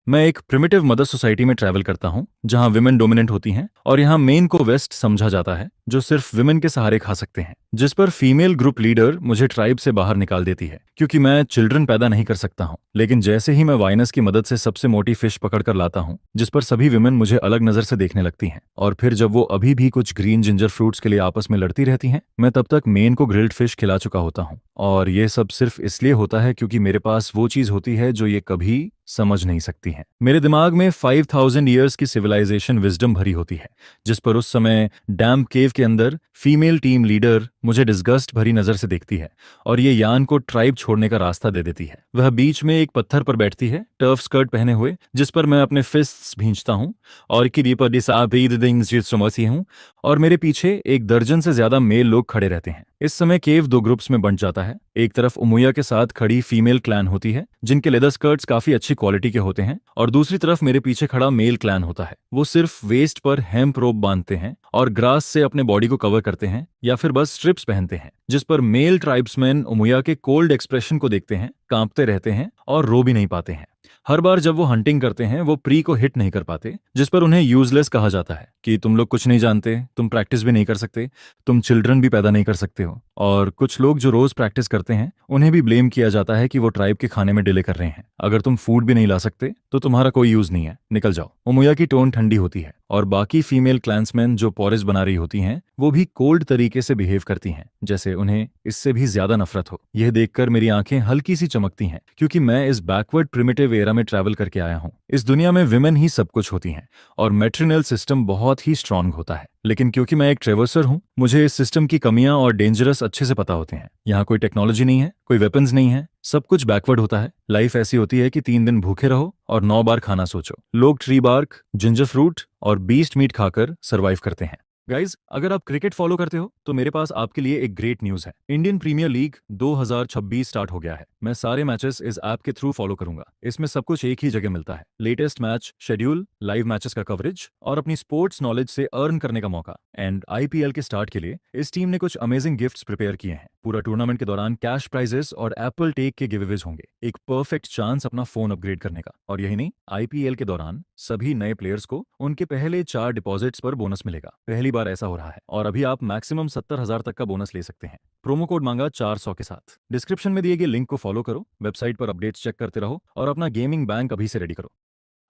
मैं एक primitive mother society में ट्रैवल करता हूँ जहाँ विमेन डोमिनेंट होती हैं और यहाँ मेन को वेस्ट समझा जाता है जो सिर्फ विमेन के सहारे खा सकते हैं, जिस पर फीमेल ग्रुप लीडर मुझे ट्राइब से बाहर निकाल देती है क्योंकि मैं चिल्ड्रन पैदा नहीं कर सकता हूँ। लेकिन जैसे ही मैं वाइनस की मदद से सबसे मोटी फिश पकड़ कर लाता हूँ जिस पर सभी विमेन मुझे अलग नजर से देखने लगती हैं, और फिर जब वो अभी भी कुछ ग्रीन जिंजर फ्रूट्स के लिए आपस में लड़ती रहती हैं, मैं तब तक मेन को ग्रिल्ड फिश खिला चुका होता हूँ। और ये सब सिर्फ इसलिए होता है क्योंकि मेरे पास वो चीज होती है जो ये कभी समझ नहीं सकती हैं। मेरे दिमाग में 5000 ईयर्स की सिविलाइजेशन विजडम भरी होती है जिस पर उस समय डैम्प केव के अंदर फीमेल टीम लीडर मुझे डिस्गस्ट भरी नजर से देखती है और ये यान को ट्राइब छोड़ने का रास्ता दे देती है। वह बीच में एक पत्थर पर बैठती है, टर्फ स्कर्ट पहने हुए, जिस पर मैं अपने फिस्ट्स भींचता हूँ और हूँ, और मेरे पीछे एक दर्जन से ज्यादा मेल लोग खड़े रहते हैं। इस समय केव दो ग्रुप्स में बंट जाता है। एक तरफ उमुया के साथ खड़ी फीमेल क्लैन होती है जिनके लेदर स्कर्ट्स काफी अच्छी क्वालिटी के होते हैं, और दूसरी तरफ मेरे पीछे खड़ा मेल क्लैन होता है। वो सिर्फ वेस्ट पर हेम्प रोप बांधते हैं और ग्रास से अपने बॉडी को कवर करते हैं या फिर बस स्ट्रिप्स पहनते हैं, जिस पर मेल ट्राइब्समैन उमुया के कोल्ड एक्सप्रेशन को देखते हैं, कांपते रहते हैं और रो भी नहीं पाते हैं। हर बार जब वो हंटिंग करते हैं वो प्री को हिट नहीं कर पाते, जिस पर उन्हें यूजलेस कहा जाता है कि तुम लोग कुछ नहीं जानते, तुम प्रैक्टिस भी नहीं कर सकते, तुम चिल्ड्रन भी पैदा नहीं कर सकते हो। और कुछ लोग जो रोज प्रैक्टिस करते हैं उन्हें भी ब्लेम किया जाता है कि वो ट्राइब के खाने में डिले कर रहे हैं। अगर तुम फूड भी नहीं ला सकते तो तुम्हारा कोई यूज नहीं है, निकल जाओ। उमुया की टोन ठंडी होती है और बाकी फीमेल क्लैंसमैन जो पॉरेज बना रही होती हैं वो भी कोल्ड तरीके से बिहेव करती हैं, जैसे उन्हें इससे भी ज्यादा नफरत हो। यह देखकर मेरी आंखें हल्की सी चमकती हैं क्योंकि मैं इस बैकवर्ड प्रिमिटिव एरा में ट्रैवल करके आया हूँ। इस दुनिया में विमेन ही सब कुछ होती हैं और मैट्रिनल सिस्टम बहुत ही स्ट्रांग होता है। लेकिन क्योंकि मैं एक ट्रेवर्सर हूँ, मुझे इस सिस्टम की कमियां और डेंजरस अच्छे से पता होते हैं। यहाँ कोई टेक्नोलॉजी नहीं है, कोई वेपन्स नहीं है, सब कुछ बैकवर्ड होता है। लाइफ ऐसी होती है कि 3 दिन भूखे रहो और 9 बार खाना सोचो। लोग ट्री बार्क, जिंजर फ्रूट और बीस्ट मीट खाकर सरवाइव करते हैं। गाइज, अगर आप क्रिकेट फॉलो करते हो तो मेरे पास आपके लिए एक ग्रेट न्यूज है। इंडियन प्रीमियर लीग 2026 स्टार्ट हो गया है। मैं सारे मैचेस इस ऐप के थ्रू फॉलो करूंगा। इसमें सब कुछ एक ही जगह मिलता है, latest match schedule, live matches का कवरेज और अपनी स्पोर्ट्स नॉलेज से अर्न करने का मौका। एंड आईपीएल के स्टार्ट के लिए इस टीम ने कुछ अमेजिंग गिफ्ट्स प्रिपेयर किए हैं। पूरा टूर्नामेंट के दौरान कैश प्राइजेस और एप्पल टेक के गिवअवेज होंगे, एक परफेक्ट चांस अपना फोन अपग्रेड करने का। और यही नहीं, आईपीएल के दौरान सभी नए प्लेयर्स को उनके पहले 4 डिपॉजिट्स पर बोनस मिलेगा। पहली बार ऐसा हो रहा है और अभी आप मैक्सिमम 70,000 तक का बोनस ले सकते हैं। प्रोमो कोड मांगा 400 के साथ। डिस्क्रिप्शन में दिए गए लिंक को फॉलो करो, वेबसाइट पर अपडेट्स चेक करते रहो और अपना गेमिंग बैंक अभी से रेडी करो।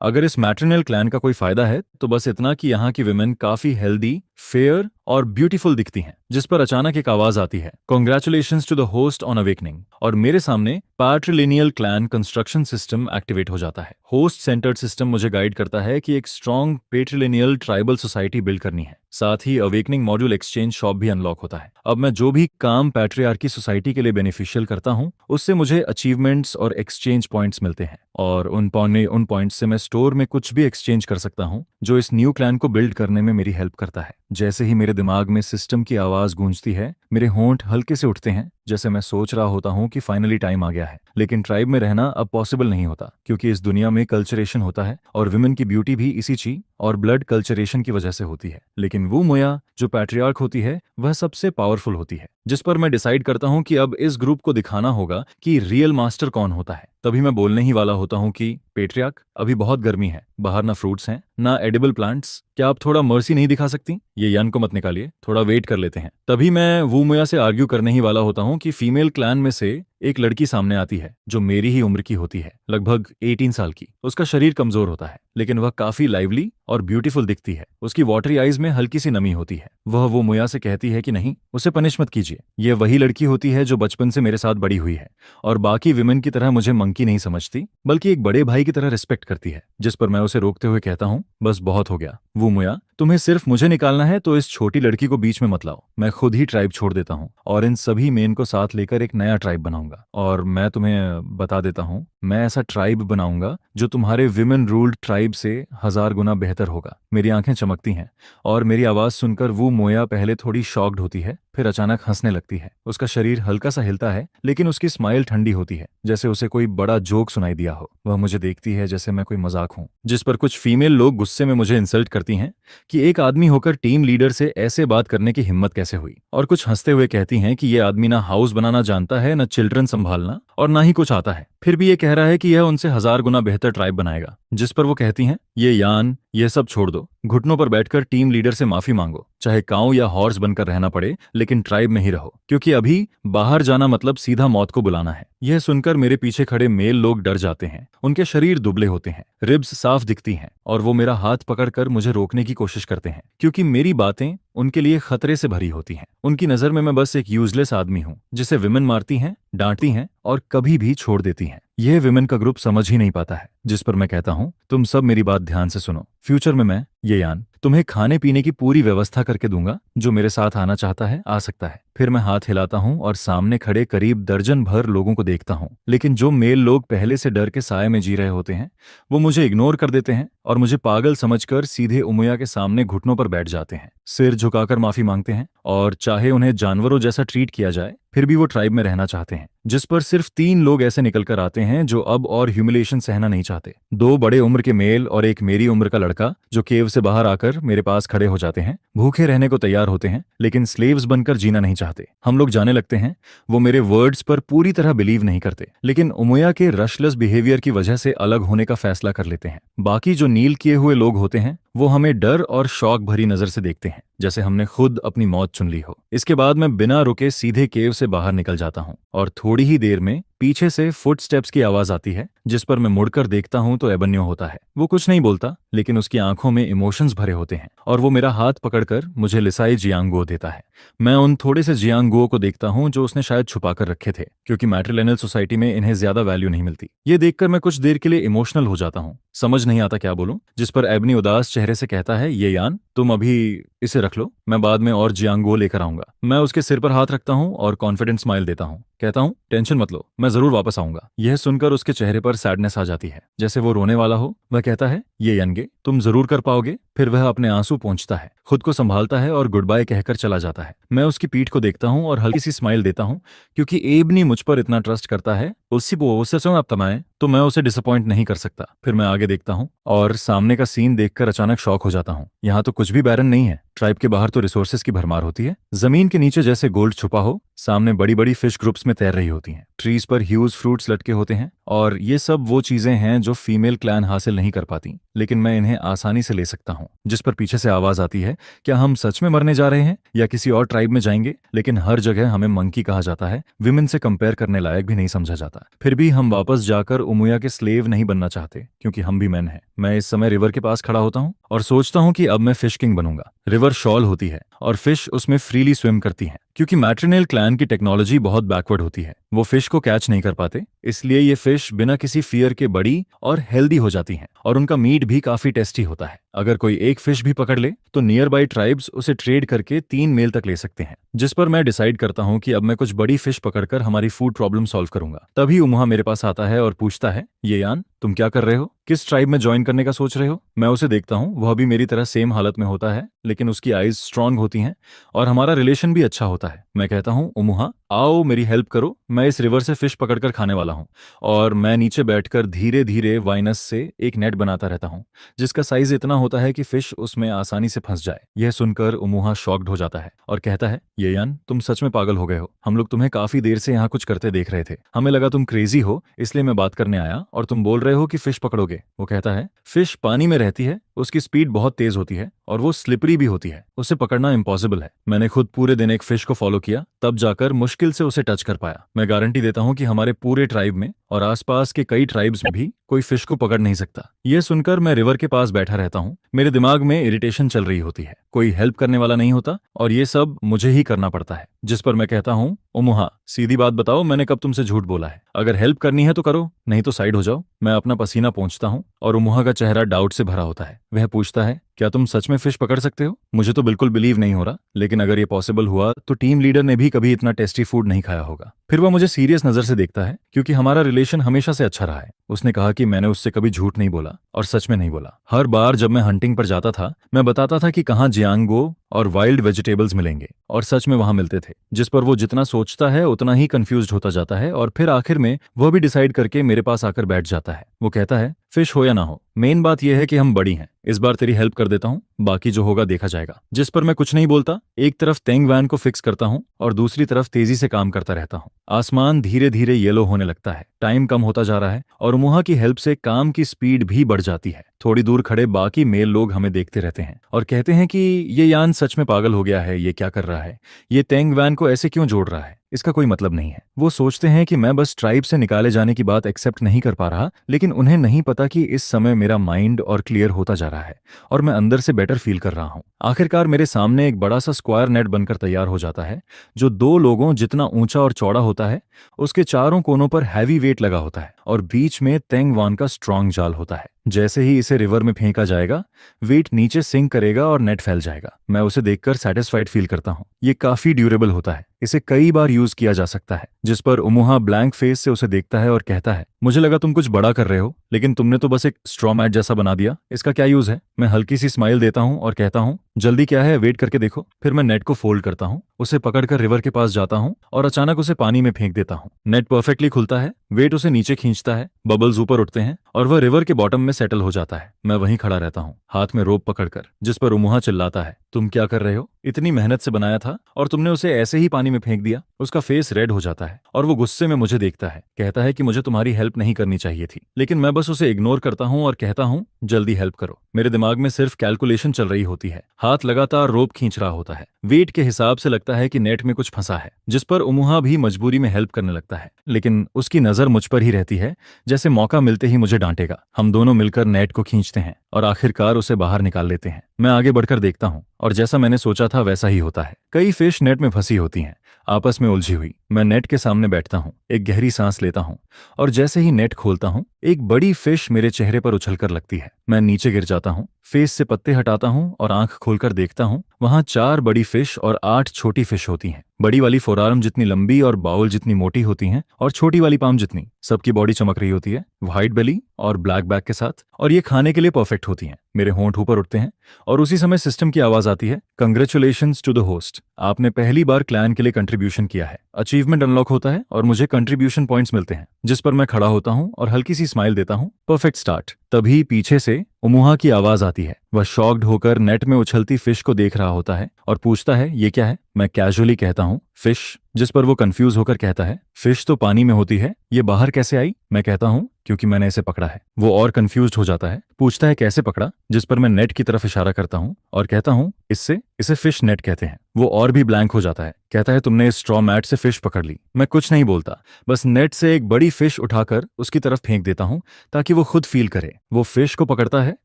अगर इस मैट्रिनल क्लैन का कोई फायदा है तो बस इतना कि यहाँ की विमेन काफी हेल्दी, फेयर और ब्यूटीफुल दिखती हैं, जिस पर अचानक एक आवाज आती है, congratulations to the host on awakening, और मेरे सामने patrilineal clan construction system activate हो जाता है। होस्ट सेंटर्ड सिस्टम मुझे गाइड करता है कि एक strong patrilineal tribal society build करनी है। साथ ही अवेकनिंग मॉड्यूल एक्सचेंज शॉप भी अनलॉक होता है। अब मैं जो भी काम पैट्रियार्की सोसाइटी के लिए बेनिफिशियल करता हूँ उससे मुझे अचीवमेंट्स और एक्सचेंज पॉइंट्स मिलते हैं, और उन पॉइंट्स से मैं स्टोर में कुछ भी एक्सचेंज कर सकता हूँ जो इस न्यू क्लैन को बिल्ड करने में मेरी हेल्प करता है। जैसे ही मेरे दिमाग में सिस्टम की आवाज गूंजती है, मेरे होंठ हल्के से उठते हैं, जैसे मैं सोच रहा होता हूँ कि फाइनली टाइम आ गया है। लेकिन ट्राइब में रहना अब पॉसिबल नहीं होता क्योंकि इस दुनिया में कल्चरेशन होता है और विमेन की ब्यूटी भी इसी चीज और ब्लड कल्चरेशन की वजह से होती है। लेकिन वो मोया जो पैट्रियार्क होती है वह सबसे पावरफुल होती है, जिस पर मैं डिसाइड करता हूँ कि अब इस ग्रुप को दिखाना होगा कि रियल मास्टर कौन होता है। तभी मैं बोलने ही वाला होता हूँ कि पेट्रियार्क, अभी बहुत गर्मी है, बाहर ना फ्रूट्स हैं ना एडिबल प्लांट्स, क्या आप थोड़ा मर्सी नहीं दिखा सकती? ये यन को मत निकालिए, थोड़ा वेट कर लेते हैं। तभी मैं वूमोया से आर्ग्यू करने ही वाला होता हूँ कि फीमेल क्लैन में से एक लड़की सामने आती है जो मेरी ही उम्र की होती है, लगभग 18 साल की। उसका शरीर कमजोर होता है लेकिन वह काफी लाइवली और ब्यूटीफुल दिखती है। उसकी वाटरी आईज में हल्की सी नमी होती है। वह वो मोया से कहती है कि नहीं, उसे पनिश मत कीजिए। यह वही लड़की होती है जो बचपन से मेरे साथ बड़ी हुई है और बाकी विमेन की तरह मुझे मंकी नहीं समझती बल्कि एक बड़े भाई की तरह रिस्पेक्ट करती है। जिस पर मैं उसे रोकते हुए कहता हूँ, बस बहुत हो गया वो मोया, तुम्हें सिर्फ मुझे निकालना है तो इस छोटी लड़की को बीच में मत लाओ। मैं खुद ही ट्राइब छोड़ देता हूँ और इन सभी मेन को साथ लेकर एक नया ट्राइब बनाऊंगा। और मैं तुम्हें बता देता हूँ, मैं ऐसा ट्राइब बनाऊंगा जो तुम्हारे विमेन रूल्ड ट्राइब से 1000 गुना बेहतर होगा। मेरी आंखें चमकती हैं और मेरी आवाज सुनकर वो मोया पहले थोड़ी शॉक्ड होती है, फिर अचानक हंसने लगती है। उसका शरीर हल्का सा हिलता है लेकिन उसकी स्माइल ठंडी होती है, जैसे उसे कोई बड़ा जोक सुनाई दिया हो। वह मुझे देखती है जैसे मैं कोई मजाक हूँ। जिस पर कुछ फीमेल लोग गुस्से में मुझे इंसल्ट करती हैं कि एक आदमी होकर टीम लीडर से ऐसे बात करने की हिम्मत कैसे हुई, और कुछ हंसते हुए कहती हैं कि यह आदमी ना हाउस बनाना जानता है, ना चिल्ड्रन संभालना और ना ही कुछ आता है, फिर भी ये कह रहा है कि यह उनसे 1000 गुना बेहतर ट्राइब बनाएगा। जिस पर वो कहती हैं, ये यान, ये सब छोड़ दो, घुटनों पर बैठकर टीम लीडर से माफी मांगो, चाहे काऊ या हॉर्स बनकर रहना पड़े, लेकिन ट्राइब में ही रहो, क्योंकि अभी बाहर जाना मतलब सीधा मौत को बुलाना है। यह सुनकर मेरे पीछे खड़े मेल लोग डर जाते हैं। उनके शरीर दुबले होते हैं, रिब्स साफ दिखती हैं, और वो मेरा हाथ पकड़कर मुझे रोकने की कोशिश करते हैं, क्योंकि मेरी बातें उनके लिए खतरे से भरी होती हैं। उनकी नजर में मैं बस एक यूजलेस आदमी हूं, जिसे विमेन मारती हैं, डांटती हैं और कभी भी छोड़ देती हैं। यह विमेन का ग्रुप समझ ही नहीं पाता है। जिस पर मैं कहता हूं, तुम सब मेरी बात ध्यान से सुनो। फ्यूचर में मैं, ये यान, तुम्हें खाने पीने की पूरी व्यवस्था करके दूंगा। जो मेरे साथ आना चाहता है आ सकता है। फिर मैं हाथ हिलाता हूं और सामने खड़े करीब दर्जन भर लोगों को देखता हूं, लेकिन जो मेल लोग पहले से डर के साए में जी रहे होते हैं, वो मुझे इग्नोर कर देते हैं और मुझे पागल समझकर सीधे उमैया के सामने घुटनों पर बैठ जाते हैं, सिर झुकाकर माफी मांगते हैं, और चाहे उन्हें जानवरों जैसा ट्रीट किया जाए, फिर भी वो ट्राइब में रहना चाहते हैं। जिस पर सिर्फ 3 लोग ऐसे निकल कर आते हैं जो अब और ह्यूमिलेशन सहना नहीं चाहते। 2 बड़े उम्र के मेल और एक मेरी उम्र का लड़का, जो केव से बाहर आकर मेरे पास खड़े हो जाते हैं। भूखे रहने को तैयार होते हैं, लेकिन स्लेव्स बनकर जीना नहीं चाहते। हम लोग जाने लगते हैं। वो मेरे वर्ड्स पर पूरी तरह बिलीव नहीं करते, लेकिन उमैया के रशलेस बिहेवियर की वजह से अलग होने का फैसला कर लेते हैं। बाकी जो नील किए हुए लोग होते हैं, वो हमें डर और शौक भरी नजर से देखते हैं, जैसे हमने खुद अपनी मौत चुन ली हो। इसके बाद मैं बिना रुके सीधे केव से बाहर निकल जाता हूँ, और थोड़ी ही देर में पीछे से फुटस्टेप्स की आवाज आती है, जिस पर मैं मुड़कर देखता हूं तो एबन्यो होता है। वो कुछ नहीं बोलता, लेकिन उसकी आंखों में इमोशंस भरे होते हैं, और वो मेरा हाथ पकड़कर मुझे लिसाई जियांगुओ देता है। मैं उन थोड़े से जियांगुओ को देखता हूं जो उसने शायद छुपा कर रखे थे, क्योंकि मैट्रिलिनियल सोसाइटी में इन्हें ज्यादा वैल्यू नहीं मिलती। ये देखकर मैं कुछ देर के लिए इमोशनल हो जाता हूँ, समझ नहीं आता क्या बोलूं। जिस पर एबनी उदास चेहरे से कहता है, ये यान, तुम अभी इसे रख लो, मैं बाद में और जियांगुओ लेकर आऊंगा। मैं उसके सिर पर हाथ रखता हूं और कॉन्फिडेंट स्माइल देता हूं। कहता हूं, टेंशन मत लो, मैं जरूर वापस आऊंगा। यह सुनकर उसके चेहरे पर सैडनेस आ जाती है, जैसे वो रोने वाला हो। वह कहता है, ये यनगे, तुम जरूर कर पाओगे। फिर वह अपने आंसू पोंछता है, खुद को संभालता है और गुड बाय कहकर चला जाता है। मैं उसकी पीठ को देखता हूं और हल्की सी स्माइल देता हूं, क्योंकि एबनी मुझ पर इतना ट्रस्ट करता है। उससे आप तमाए तो मैं उसे डिसअपॉइंट नहीं कर सकता। फिर मैं आगे देखता हूं और सामने का सीन देखकर अचानक शॉक हो जाता हूं। यहाँ तो कुछ भी बैरन नहीं है। ट्राइब के बाहर तो रिसोर्सेज की भरमार होती है। जमीन के नीचे जैसे गोल्ड छुपा हो, सामने बड़ी बड़ी फिश ग्रुप्स में तैर रही होती हैं। ट्रीज पर ह्यूज फ्रूट्स लटके होते हैं, और ये सब वो चीजें हैं जो फीमेल क्लैन हासिल नहीं कर पाती, लेकिन मैं इन्हें आसानी से ले सकता हूँ। जिस पर पीछे से आवाज आती है, क्या हम सच में मरने जा रहे हैं या किसी और ट्राइब में जाएंगे? लेकिन हर जगह हमें मंकी कहा जाता है, विमेन से कंपेयर करने लायक भी नहीं समझा जाता। फिर भी हम वापस जाकर उमैया के स्लेव नहीं बनना चाहते, क्योंकि हम भी मैन हैं। मैं इस समय रिवर के पास खड़ा होता हूँ और सोचता हूँ कि अब मैं फिश किंग बनूंगा। रिवर शॉल होती है और फिश उसमें फ्रीली स्विम करती हैं, क्योंकि मैट्रिनेल क्लैन की टेक्नोलॉजी बहुत बैकवर्ड होती है। वो फिश को कैच नहीं कर पाते, इसलिए ये फिश बिना किसी फियर के बड़ी और हेल्दी हो जाती हैं, और उनका मीट भी काफी टेस्टी होता है। अगर कोई एक फिश भी पकड़ ले तो नियर बाई ट्राइब्स उसे ट्रेड करके 3 मेल तक ले सकते हैं। जिस पर मैं डिसाइड करता हूँ कि अब मैं कुछ बड़ी फिश पकड़कर हमारी फूड प्रॉब्लम सॉल्व करूंगा। तभी उमहा मेरे पास आता है और पूछता है, ये यान, तुम क्या कर रहे हो? किस ट्राइब में ज्वाइन करने का सोच रहे हो? मैं उसे देखता हूँ, वह भी मेरी तरह सेम हालत में होता है, लेकिन उसकी आईज स्ट्रांग होती हैं और हमारा रिलेशन भी अच्छा होता है। मैं कहता हूँ, उमुहा, आओ मेरी हेल्प करो, मैं इस रिवर से फिश पकड़कर खाने वाला हूँ। और मैं नीचे बैठकर धीरे धीरे वाइनस से एक नेट बनाता रहता हूँ, जिसका साइज इतना होता है कि फिश उसमें आसानी से फंस जाए। यह सुनकर उमुहा शॉक्ड हो जाता है और कहता है, ये यान, तुम सच में पागल हो गए हो। हम लोग तुम्हें काफी देर से यहाँ कुछ करते देख रहे थे। हमें लगा तुम क्रेजी हो, इसलिए मैं बात करने आया, और तुम बोल रहे हो कि फिश पकड़ोगे। वो कहता है, फिश पानी में रहती है, उसकी स्पीड बहुत तेज होती है और वो स्लिपरी भी होती है, उसे पकड़ना इम्पॉसिबल है। मैंने खुद पूरे दिन एक फिश को फॉलो किया, तब जाकर मुश्किल से उसे टच कर पाया। मैं गारंटी देता हूँ कि हमारे पूरे ट्राइब में और आसपास के कई ट्राइब्स में भी कोई फिश को पकड़ नहीं सकता। यह सुनकर मैं रिवर के पास बैठा रहता हूँ। मेरे दिमाग में इरिटेशन चल रही होती है, कोई हेल्प करने वाला नहीं होता और ये सब मुझे ही करना पड़ता है। जिस पर मैं कहता हूँ, उमुहा, सीधी बात बताओ, मैंने कब तुमसे झूठ बोला है? अगर हेल्प करनी है तो करो, नहीं तो साइड हो जाओ। मैं अपना पसीना पोंछता हूँ और उमुहा का चेहरा डाउट से भरा होता है। वह पूछता है, क्या तुम सच में फिश पकड़ सकते हो? मुझे तो बिल्कुल बिलीव नहीं हो रहा, लेकिन अगर ये पॉसिबल हुआ तो टीम लीडर ने भी कभी इतना टेस्टी फूड नहीं खाया होगा। फिर वह मुझे सीरियस नजर से देखता है, क्योंकि हमारा रिलेशन हमेशा से अच्छा रहा है। उसने कहा कि मैंने उससे कभी झूठ नहीं बोला और सच में नहीं बोला। हर बार जब मैं हंटिंग पर जाता था, मैं बताता था कि कहाँ जियांगो और वाइल्ड वेजिटेबल्स मिलेंगे, और सच में वहां मिलते थे। जिस पर वो जितना सोचता है उतना ही कंफ्यूज्ड होता जाता है, और फिर आखिर में वह भी डिसाइड करके मेरे पास आकर बैठ जाता है। वो कहता है फिश हो या ना हो, मेन बात यह है कि हम बड़ी हैं। इस बार तेरी हेल्प कर देता हूँ, बाकी जो होगा देखा जाएगा। जिस पर मैं कुछ नहीं बोलता, एक तरफ तेंग वैन को फिक्स करता हूँ और दूसरी तरफ तेजी से काम करता रहता हूँ। आसमान धीरे धीरे येलो होने लगता है, टाइम कम होता जा रहा है और मुहा की हेल्प से काम की स्पीड भी बढ़ जाती है। थोड़ी दूर खड़े बाकी मेल लोग हमें देखते रहते हैं और कहते हैं कि ये यान सच में पागल हो गया है, ये क्या कर रहा है, ये तेंग वैन को ऐसे क्यों जोड़ रहा है, इसका कोई मतलब नहीं है। वो सोचते हैं कि मैं बस ट्राइब से निकाले जाने की बात एक्सेप्ट नहीं कर पा रहा, लेकिन उन्हें नहीं पता कि इस समय मेरा माइंड और क्लियर होता जा रहा है और मैं अंदर से बेटर फील कर रहा हूं। आखिरकार मेरे सामने एक बड़ा सा स्क्वायर नेट बनकर तैयार हो जाता है, जो 2 लोगों जितना ऊंचा और चौड़ा होता है। उसके चारों कोनों पर हैवी वेट लगा होता है और बीच में तेंग वान का स्ट्रांग जाल होता है। जैसे ही इसे रिवर में फेंका जाएगा, वेट नीचे सिंक करेगा और नेट फैल जाएगा। मैं उसे देखकर सेटिस्फाइड फील करता हूँ। ये काफी ड्यूरेबल होता है, इसे कई बार यूज किया जा सकता है। जिस पर उमुहा ब्लैंक फेस से उसे देखता है और कहता है, मुझे लगा तुम कुछ बड़ा कर रहे हो, लेकिन तुमने तो बस एक स्ट्रॉ मैट जैसा बना दिया, इसका क्या यूज है। मैं हल्की सी स्माइल देता हूँ और कहता हूँ, जल्दी क्या है, वेट करके देखो। फिर मैं नेट को फोल्ड करता हूँ, उसे पकड़कर रिवर के पास जाता हूँ और अचानक उसे पानी में फेंक देता हूँ। नेट परफेक्टली खुलता है, वेट उसे नीचे खींचता है, बबल्स ऊपर उठते हैं और वह रिवर के बॉटम में सेटल हो जाता है। मैं वहीं खड़ा रहता हूँ, हाथ में रोप पकड़कर, जिस पर उमुहा चिल्लाता है, तुम क्या कर रहे हो, इतनी मेहनत से बनाया था और तुमने उसे ऐसे ही पानी में फेंक दिया। उसका फेस रेड हो जाता है और वो गुस्से में मुझे देखता है, कहता है कि मुझे तुम्हारी हेल्प नहीं करनी चाहिए थी, लेकिन मैं बस उसे इग्नोर करता हूँ और कहता हूँ, जल्दी हेल्प करो। मेरे दिमाग में सिर्फ कैलकुलेशन चल रही होती है, हाथ लगातार रोप खींच रहा होता है। वेट के हिसाब से लगता है कि नेट में कुछ फंसा है, जिस पर उमुहा भी मजबूरी में हेल्प करने लगता है, लेकिन उसकी नजर मुझ पर ही रहती है, जैसे मौका मिलते ही मुझे डांटेगा। हम दोनों मिलकर नेट को खींचते हैं और आखिरकार उसे बाहर निकाल लेते हैं। मैं आगे बढ़कर देखता हूँ और जैसा मैंने सोचा था वैसा ही होता है। कई फिश नेट में फंसी होती हैं, आपस में उलझी हुई। मैं नेट के सामने बैठता हूँ, एक गहरी सांस लेता हूँ और जैसे ही नेट खोलता हूँ, एक बड़ी फिश मेरे चेहरे पर उछलकर लगती है। मैं नीचे गिर जाता हूँ, फेस से पत्ते हटाता हूँ और आंख खोलकर देखता हूँ, वहां 4 बड़ी फिश और 8 छोटी फिश होती हैं। बड़ी वाली फोरआर्म जितनी लंबी और बाउल जितनी मोटी होती हैं और छोटी वाली पाम जितनी। सबकी बॉडी चमक रही होती है, व्हाइट बेली और ब्लैक बैक के साथ, और ये खाने के लिए परफेक्ट होती हैं। मेरे होंठ ऊपर उठते हैं और उसी समय सिस्टम की आवाज आती है, कंग्रेचुलेशंस टू द होस्ट, आपने पहली बार क्लैन के लिए कंट्रीब्यूशन किया है। अचीवमेंट अनलॉक होता है और मुझे कंट्रीब्यूशन पॉइंट्स मिलते हैं, जिस पर मैं खड़ा होता हूँ और हल्की सी स्माइल देता हूँ, परफेक्ट स्टार्ट। तभी पीछे से उमुहा की आवाज आती है। वह शॉक्ड होकर नेट में उछलती फिश को देख रहा होता है और पूछता है, ये क्या है। मैं कैजुअली कहता हूँ, फिश, जिस पर वो कंफ्यूज होकर कहता है, फिश तो पानी में होती है, ये बाहर कैसे आई। मैं कहता हूँ, क्योंकि मैंने इसे पकड़ा है। वो और कंफ्यूज्ड हो जाता है, पूछता है कैसे पकड़ा, जिस पर मैं नेट की तरफ इशारा करता हूँ और कहता हूँ, इसे फिश नेट कहते हैं। वो और भी ब्लैंक हो जाता है, कहता है, तुमने इस स्ट्रॉ मैट से फिश पकड़ ली। मैं कुछ नहीं बोलता, बस नेट से एक बड़ी फिश उठाकर उसकी तरफ फेंक देता हूँ ताकि वो खुद फील करे। वो फिश को पकड़ता है,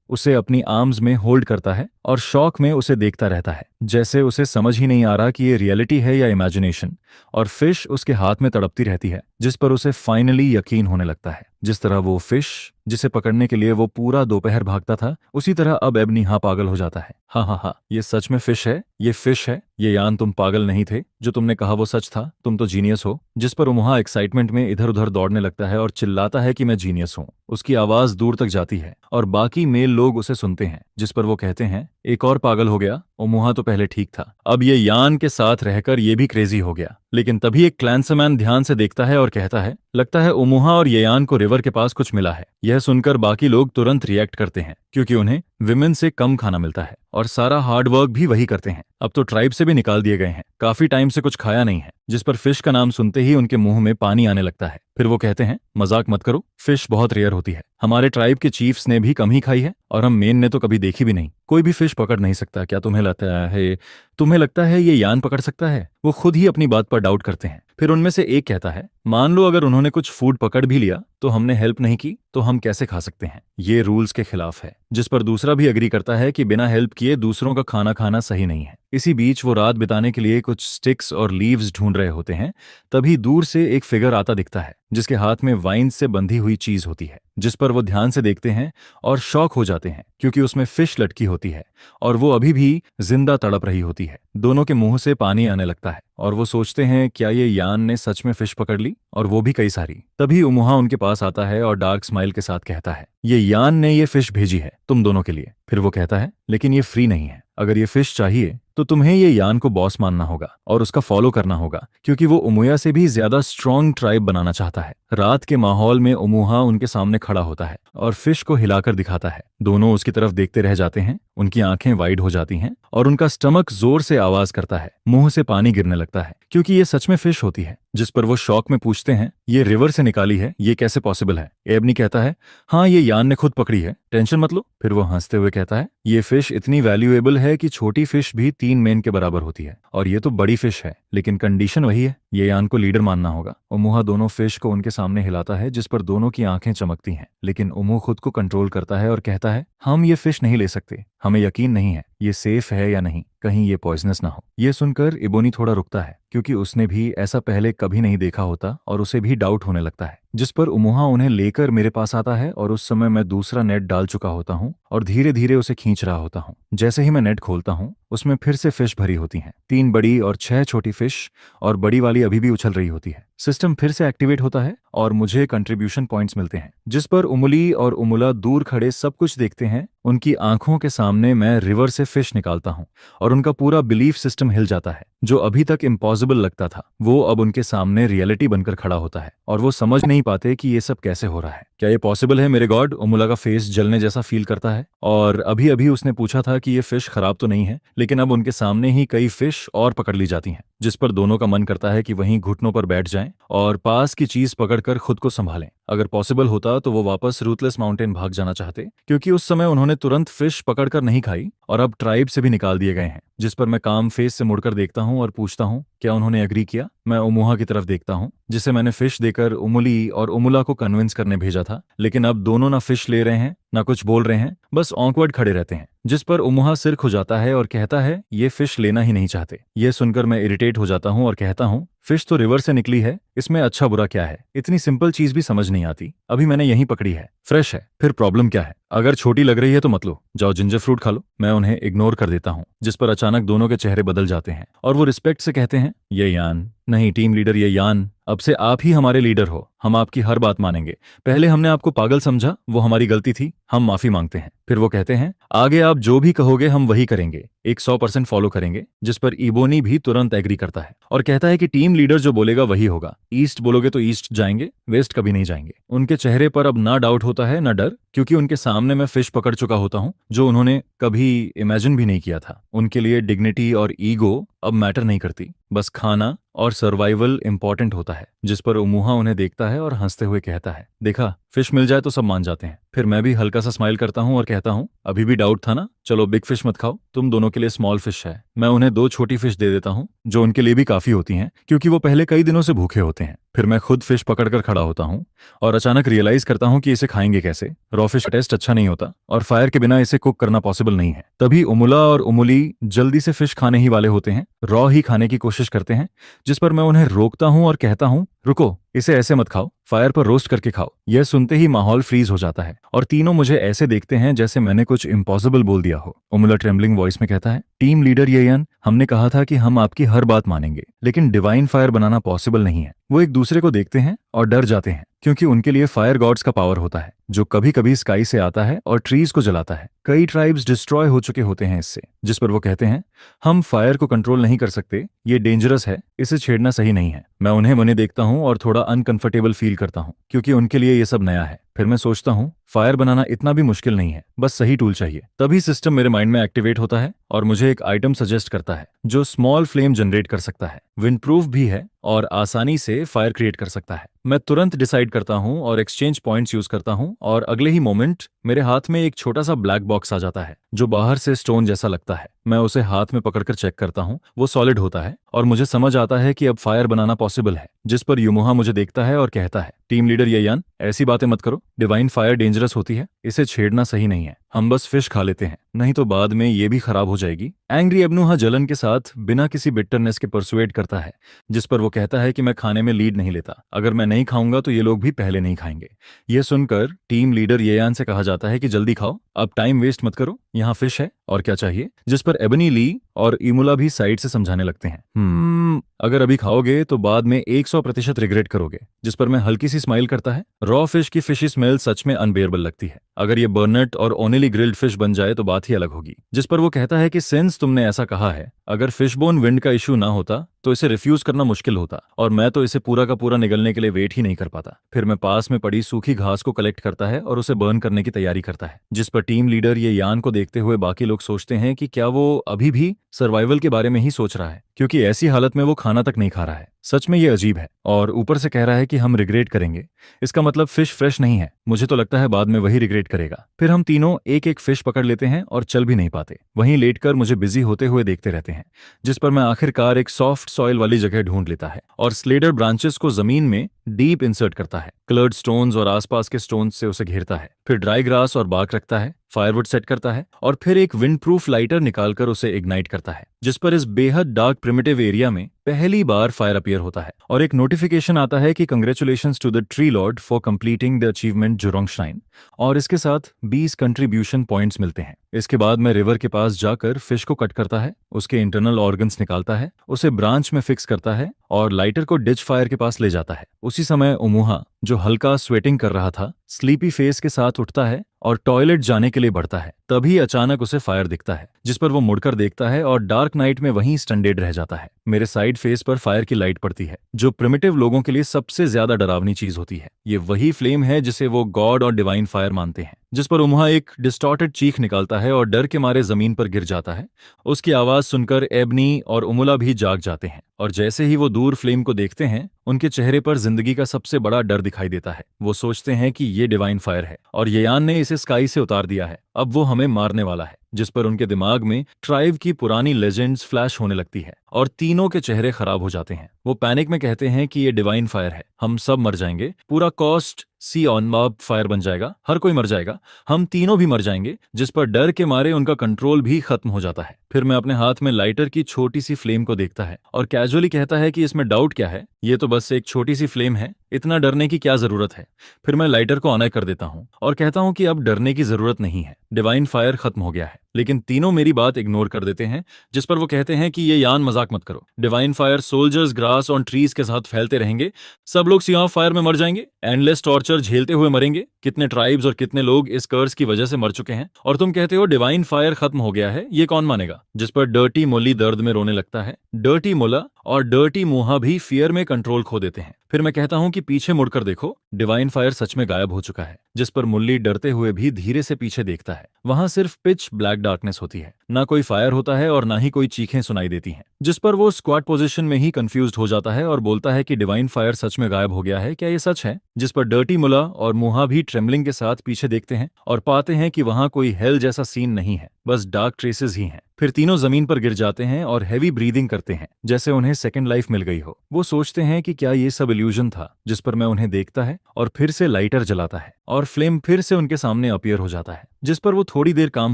उसे अपनी आर्म्स में होल्ड करता है और शौक में उसे देखता रहता है, जैसे उसे समझ ही नहीं आ रहा कि ये रियलिटी है या इमेजिनेशन। और फिश उसके हाथ में तड़पती रहती है, जिस पर उसे फाइनली यकीन होने लगता है। जिस तरह वो फिश जिसे पकड़ने के लिए वो पूरा दोपहर भागता था, उसी तरह अब एबनी पागल हो जाता है। हाँ, ये सच में फिश है, ये फिश है, ये यान तुम पागल नहीं थे, जो तुमने कहा वो सच था, तुम तो जीनियस हो। जिस पर उमुहा एक्साइटमेंट में इधर उधर दौड़ने लगता है और चिल्लाता है कि मैं जीनियस हूँ। उसकी आवाज दूर तक जाती है और बाकी मेल लोग उसे सुनते हैं, जिस पर वो कहते हैं, एक और पागल हो गया, उमुहा तो पहले ठीक था, अब ये यान के साथ रहकर ये भी क्रेजी हो गया। लेकिन तभी एक क्लैंसमैन ध्यान से देखता है और कहता है, लगता है उमुहा और ये यान को रिवर के पास कुछ मिला है। यह सुनकर बाकी लोग तुरंत रिएक्ट करते हैं, क्योंकि उन्हें विमेन से कम खाना मिलता है और सारा हार्ड वर्क भी वही करते हैं। अब तो ट्राइब से भी निकाल दिए गए हैं, काफी टाइम से कुछ खाया नहीं है। जिस पर फिश का नाम सुनते ही उनके मुंह में पानी आने लगता है। फिर वो कहते हैं, मजाक मत करो, फिश बहुत रेयर होती है, हमारे ट्राइब के चीफ्स ने भी कम ही खाई है और हम मेन ने तो कभी देखी भी नहीं। कोई भी फिश पकड़ नहीं सकता, क्या तुम्हें लगता है ये यान पकड़ सकता है। वो खुद ही अपनी बात पर डाउट करते हैं। फिर उनमें से एक कहता है, मान लो अगर उन्होंने कुछ फूड पकड़ भी लिया तो हमने हेल्प नहीं की, तो हम कैसे खा सकते हैं, ये रूल्स के खिलाफ है। जिस पर दूसरा भी एग्री करता है कि बिना हेल्प किए दूसरों का खाना खाना सही नहीं है। इसी बीच वो रात बिताने के लिए कुछ स्टिक्स और लीव्स ढूंढ रहे होते हैं, तभी दूर से एक फिगर आता दिखता है, जिसके हाथ में वाइन से बंधी हुई चीज होती है। जिस पर वो ध्यान से देखते हैं और शॉक हो जाते हैं, क्योंकि उसमें फिश लटकी होती है और वो अभी भी जिंदा तड़प रही होती है। दोनों के मुंह से पानी आने लगता है और वो सोचते हैं, क्या ये यान ने सच में फिश पकड़ ली, और वो भी कई सारी। तभी उमुहा उनके पास आता है और डार्क स्माइल के साथ कहता है, ये यान ने ये फिश भेजी है तुम दोनों के लिए। फिर वो कहता है, लेकिन ये फ्री नहीं है, अगर ये फिश चाहिए तो तुम्हें ये यान को बॉस मानना होगा और उसका फॉलो करना होगा, क्योंकि वो उमुया से भी ज्यादा स्ट्रॉन्ग ट्राइब बनाना चाहता है। रात के माहौल में उमुहा उनके सामने खड़ा होता है और फिश को हिलाकर दिखाता है। दोनों उसकी तरफ देखते रह जाते हैं, उनकी आंखें वाइड हो जाती हैं और उनका स्टमक जोर से आवाज करता है। मुंह से पानी गिरने लगता है क्योंकि ये सच में फिश होती है। जिस पर वो शौक में पूछते हैं, ये रिवर से निकाली है, ये कैसे पॉसिबल है? एबनी कहता है, हाँ ये यान ने खुद पकड़ी है, टेंशन मत लो। फिर वो हंसते हुए कहता है, ये फिश इतनी वैल्यूएबल है कि छोटी फिश भी 3 मेन के बराबर होती है, और ये तो बड़ी फिश है, लेकिन कंडीशन वही है, ये यान को लीडर मानना होगा। उमुहा दोनों फिश को उनके सामने हिलाता है, जिस पर दोनों की आंखें चमकती हैं, लेकिन उमू खुद को कंट्रोल करता है और कहता है, हम ये फिश नहीं ले सकते, हमें यकीन नहीं है ये सेफ है या नहीं, कहीं ये पॉइजनस ना हो। ये सुनकर इबोनी थोड़ा रुकता है क्योंकि उसने भी ऐसा पहले कभी नहीं देखा होता और उसे भी डाउट होने लगता है। जिस पर उमुहा उन्हें लेकर मेरे पास आता है और उस समय मैं दूसरा नेट डाल चुका होता हूँ और धीरे धीरे उसे खींच रहा होता हूँ। जैसे ही मैं नेट खोलता हूँ, उसमें फिर से फिश भरी होती हैं, 3 बड़ी और 6 छोटी फिश, और बड़ी वाली अभी भी उछल रही होती है। सिस्टम फिर से एक्टिवेट होता है और मुझे कंट्रीब्यूशन पॉइंट्स मिलते हैं। जिस पर उमुली और उमुला दूर खड़े सब कुछ देखते हैं। उनकी आंखों के सामने मैं रिवर से फिश निकालता हूँ और उनका पूरा बिलीफ सिस्टम हिल जाता है। जो अभी तक इम्पॉसिबल लगता था, वो अब उनके सामने रियलिटी बनकर खड़ा होता है और वो समझ नहीं पाते कि ये सब कैसे हो रहा है। क्या ये पॉसिबल है मेरे गॉड? उमुला का फेस जलने जैसा फील करता है, और अभी अभी उसने पूछा था कि ये फिश खराब तो नहीं है, लेकिन अब उनके सामने ही कई फिश और पकड़ ली जाती हैं। जिस पर दोनों का मन करता है कि वहीं घुटनों पर बैठ जाएं और पास की चीज पकड़कर खुद को संभालें। अगर पॉसिबल होता तो वो वापस रूथलेस माउंटेन भाग जाना चाहते, क्योंकि उस समय उन्होंने तुरंत फिश पकड़कर नहीं खाई और अब ट्राइब से भी निकाल दिए गए हैं। जिस पर मैं काम फेस से मुड़कर देखता हूँ और पूछता हूँ, क्या उन्होंने एग्री किया? मैं उमुहा की तरफ देखता हूँ, जिसे मैंने फिश देकर उमुली और उमुला को कन्विंस करने भेजा था, लेकिन अब दोनों ना फिश ले रहे हैं ना कुछ बोल रहे हैं, बस ऑकवर्ड खड़े रहते हैं। जिस पर उमुहा सिर खुजाता है और कहता है, ये फिश लेना ही नहीं चाहते। ये सुनकर मैं इरिटेट हो जाता हूँ और कहता हूँ, फिश तो रिवर से निकली है, इसमें अच्छा बुरा क्या है? इतनी सिंपल चीज भी समझ नहीं आती। अभी मैंने यहीं पकड़ी है, फ्रेश है, फिर प्रॉब्लम क्या है? अगर छोटी लग रही है तो मत लो, जाओ जिंजर फ्रूट खा लो। मैं उन्हें इग्नोर कर देता हूँ, जिस पर अचानक दोनों के चेहरे बदल जाते हैं और वो रिस्पेक्ट से कहते हैं, ये यान नहीं, टीम लीडर ये यान, अब से आप ही हमारे लीडर हो, हम आपकी हर बात मानेंगे। पहले हमने आपको पागल समझा, वो हमारी गलती थी, हम माफी मांगते हैं। फिर वो कहते हैं, आगे आप जो भी कहोगे हम वही करेंगे, 100% फॉलो करेंगे। जिस पर इबोनी भी तुरंत एग्री करता है और कहता है कि टीम लीडर जो बोलेगा वही होगा, ईस्ट बोलोगे तो ईस्ट जाएंगे, वेस्ट कभी नहीं जाएंगे। उनके चेहरे पर अब ना डाउट होता है ना डर, क्योंकि उनके सामने मैं फिश पकड़ चुका होता हूँ जो उन्होंने कभी इमेजिन भी नहीं किया था। उनके लिए डिग्निटी और ईगो अब मैटर नहीं करती, बस खाना और सर्वाइवल इंपॉर्टेंट होता है। जिस पर उमुहा उन्हें देखता है और हंसते हुए कहता है, देखा, फिश मिल जाए तो सब मान जाते हैं। फिर मैं भी हल्का सा स्माइल करता हूँ और कहता हूँ, अभी भी डाउट था ना, चलो बिग फिश मत खाओ, तुम दोनों के लिए स्मॉल फिश है। मैं उन्हें 2 छोटी फिश दे देता हूँ, जो उनके लिए भी काफी होती हैं, क्योंकि वो पहले कई दिनों से भूखे होते हैं। फिर मैं खुद फिश पकड़कर खड़ा होता हूँ और अचानक रियलाइज करता हूँ कि इसे खाएंगे कैसे। रॉ फिश का टेस्ट अच्छा नहीं होता और फायर के बिना इसे कुक करना पॉसिबल नहीं है। तभी उमुला और उमुली जल्दी से फिश खाने ही वाले होते हैं, रॉ ही खाने की कोशिश करते हैं। जिस पर मैं उन्हें रोकता हूँ और कहता हूँ, रुको, इसे ऐसे मत खाओ, फायर पर रोस्ट करके खाओ। यह सुनते ही माहौल फ्रीज हो जाता है और तीनों मुझे ऐसे देखते हैं जैसे मैंने कुछ इम्पॉसिबल बोल दिया हो। उमुला ट्रेम्बलिंग वॉइस में कहता है, टीम लीडर येयन, हमने कहा था कि हम आपकी हर बात मानेंगे, लेकिन डिवाइन फायर बनाना पॉसिबल नहीं है। वो एक दूसरे को देखते हैं और डर जाते हैं, क्योंकि उनके लिए फायर गॉड्स का पावर होता है, जो कभी कभी स्काई से आता है और ट्रीज को जलाता है। कई ट्राइब्स डिस्ट्रॉय हो चुके होते हैं इससे। जिस पर वो कहते हैं, हम फायर को कंट्रोल नहीं कर सकते, ये डेंजरस है, इसे छेड़ना सही नहीं है। मैं उन्हें मने देखता हूँ और थोड़ा अनकंफर्टेबल फील करता हूँ, क्योंकि उनके लिए ये सब नया है। फिर मैं सोचता हूँ, फायर बनाना इतना भी मुश्किल नहीं है, बस सही टूल चाहिए। तभी सिस्टम मेरे माइंड में एक्टिवेट होता है और मुझे एक आइटम सजेस्ट करता है जो स्मॉल फ्लेम जनरेट कर सकता है, विंड प्रूफ भी है और आसानी से फायर क्रिएट कर सकता है। मैं तुरंत डिसाइड करता हूँ और एक्सचेंज पॉइंट्स यूज करता हूँ, और अगले ही मोमेंट मेरे हाथ में एक छोटा सा ब्लैक बॉक्स आ जाता है जो बाहर से स्टोन जैसा लगता है। मैं उसे हाथ में पकड़कर चेक करता हूँ, वो सॉलिड होता है और मुझे समझ आता है कि अब फायर बनाना पॉसिबल है। जिस पर युमुहा मुझे देखता है और कहता है, टीम लीडर येयान, ऐसी बातें मत करो, डिवाइन फायर डेंजरस होती है, इसे छेड़ना सही नहीं है, हम बस फिश खा लेते हैं, नहीं तो बाद में ये भी खराब हो जाएगी। एंग्री एबनुहा जलन के साथ बिना किसी बिटरनेस के परसुएट करता है, जिस पर वो कहता है कि मैं खाने में लीड नहीं लेता, अगर मैं नहीं खाऊंगा तो ये लोग भी पहले नहीं खाएंगे। ये सुनकर टीम लीडर येयान से कहा जाता है कि जल्दी खाओ, अब टाइम वेस्ट मत करो, यहाँ फिश है और क्या चाहिए। जिस पर एबनी ली और इमुला भी साइड से समझाने लगते हैं, अगर अभी खाओगे तो बाद में 100% रिग्रेट करोगे। जिस पर मैं हल्की सी स्माइल करता है। रॉ फिश की फिशी स्मेल सच में अनबेयरेबल लगती है। अगर ये बर्नट और ओनिली ग्रिल्ड फिश बन जाए तो बात ही अलग होगी। जिस पर वो कहता है कि सिंस तुमने ऐसा कहा है, अगर फिशबोन विंड का इशू ना होता तो इसे रिफ्यूज करना मुश्किल होता और मैं तो इसे पूरा का पूरा निगलने के लिए वेट ही नहीं कर पाता। फिर मैं पास में पड़ी सूखी घास को कलेक्ट करता है और उसे बर्न करने की तैयारी करता है। जिस पर टीम लीडर ये यान को देखते हुए बाकी लोग सोचते हैं कि क्या वो अभी भी सर्वाइवल के बारे में ही सोच रहा है, क्योंकि ऐसी हालत में वो खाना तक नहीं खा रहा है। सच में ये अजीब है। और ऊपर से कह रहा है कि हम रिग्रेट करेंगे। इसका मतलब फिश फ्रेश नहीं है। मुझे तो लगता है बाद में वही रिग्रेट करेगा। फिर हम तीनों एक एक फिश पकड़ लेते हैं और चल भी नहीं पाते। वहीं लेटकर मुझे बिजी होते हुए देखते रहते हैं। जिस पर मैं आखिरकार एक सॉफ्ट सॉइल वाली जगह ढूंढ लेता है और स्लेडर ब्रांचेस को जमीन में डीप इंसर्ट करता है। क्लर्ड स्टोन्स और आसपास के स्टोन्स से उसे घेरता है। फिर ड्राई ग्रास और बार्क रखता है, फायरवुड सेट करता है और फिर एक विंड प्रूफ लाइटर निकालकर उसे इग्नाइट करता है। जिस पर इस बेहद डार्क प्रिमिटिव एरिया में पहली बार फायर अपीयर होता है और एक नोटिफिकेशन आता है कि congratulations to the tree lord for completing the achievement Jurong shrine, और इसके साथ 20 कंट्रीब्यूशन पॉइंट्स मिलते हैं। इसके बाद मैं रिवर के पास जाकर फिश को कट करता है, उसके इंटरनल ऑर्गन्स निकालता है, उसे ब्रांच में फिक्स करता है और लाइटर को डिच फायर के पास ले जाता है। उसी समय उमुहा, जो हल्का स्वेटिंग कर रहा था, स्लीपी फेस के साथ उठता है और टॉयलेट जाने के लिए बढ़ता है। तभी अचानक उसे फायर दिखता है, जिस पर वो मुड़कर देखता है और डार्क नाइट में वहीं स्टंडेड रह जाता है। मेरे साइड फेस पर फायर की लाइट पड़ती है, जो प्रिमिटिव लोगों के लिए सबसे ज्यादा डरावनी चीज होती है। ये वही फ्लेम है जिसे वो गॉड और डिवाइन फायर मानते हैं। जिस पर उमुहा एक डिस्टॉर्टेड चीख निकालता है और डर के मारे जमीन पर गिर जाता है। उसकी आवाज सुनकर एबनी और उमुला भी जाग जाते हैं और जैसे ही वो दूर फ्लेम को देखते हैं, उनके चेहरे पर जिंदगी का सबसे बड़ा डर दिखाई देता है। वो सोचते हैं कि ये डिवाइन फायर है और येयान ने इसे स्काई से उतार दिया है, अब वो हमें मारने वाला है। जिस पर उनके दिमाग में ट्राइब की पुरानी लेजेंड्स फ्लैश होने लगती है और तीनों के चेहरे खराब हो जाते हैं। वो पैनिक में कहते हैं कि ये डिवाइन फायर है, हम सब मर जाएंगे, पूरा coast sea on mob fire बन जाएगा, हर कोई मर जाएगा, हम तीनों भी मर जाएंगे। जिस पर डर के मारे उनका कंट्रोल भी खत्म हो जाता है। फिर मैं अपने हाथ में लाइटर की छोटी सी फ्लेम को देखता है और कैजुअली कहता है कि इसमें डाउट क्या है, ये तो बस एक छोटी सी फ्लेम है, इतना डरने की क्या जरूरत है। फिर मैं लाइटर को ऑन कर देता हूँ और कहता हूँ कि अब डरने की जरूरत नहीं है, डिवाइन फायर खत्म हो गया है। लेकिन तीनों मेरी बात इग्नोर कर देते हैं। जिस पर वो कहते हैं कि ये यान मजाक मत करो, डिवाइन फायर सोल्जर्स ग्रास और ट्रीज के साथ फैलते रहेंगे, सब लोग सी ऑफ फायर में मर जाएंगे, एंडलेस टॉर्चर झेलते हुए मरेंगे। कितने ट्राइब्स और कितने लोग इस कर्स की वजह से मर चुके हैं और तुम कहते हो डिवाइन फायर खत्म हो गया है, ये कौन मानेगा। जिस पर डर्टी मोली दर्द में रोने लगता है। डर्टी मोला और डर्टी मुहा भी फियर में कंट्रोल खो देते हैं। फिर मैं कहता हूं कि पीछे मुड़कर देखो, डिवाइन फायर सच में गायब हो चुका है। जिस पर मुल्ली डरते हुए भी धीरे से पीछे देखता है। वहां सिर्फ पिच ब्लैक डार्कनेस होती है, ना कोई फायर होता है और ना ही कोई चीखें सुनाई देती हैं। जिस पर वो स्क्वाट पोजीशन में ही कंफ्यूज्ड हो जाता है और बोलता है कि डिवाइन फायर सच में गायब हो गया है, क्या ये सच है। जिस पर डर्टी मुला और मुहा भी ट्रेमलिंग के साथ पीछे देखते हैं और पाते हैं कि वहां कोई हेल जैसा सीन नहीं है, बस डार्क ट्रेसेस ही हैं। फिर तीनों जमीन पर गिर जाते हैं और हैवी ब्रीदिंग करते हैं, जैसे उन्हें सेकंड लाइफ मिल गई हो। वो सोचते हैं कि क्या ये सब इल्यूजन था। जिस पर मैं उन्हें देखता है और फिर से लाइटर जलाता है और फ्लेम फिर से उनके सामने अपीयर हो जाता है। जिस पर वो थोड़ी देर काम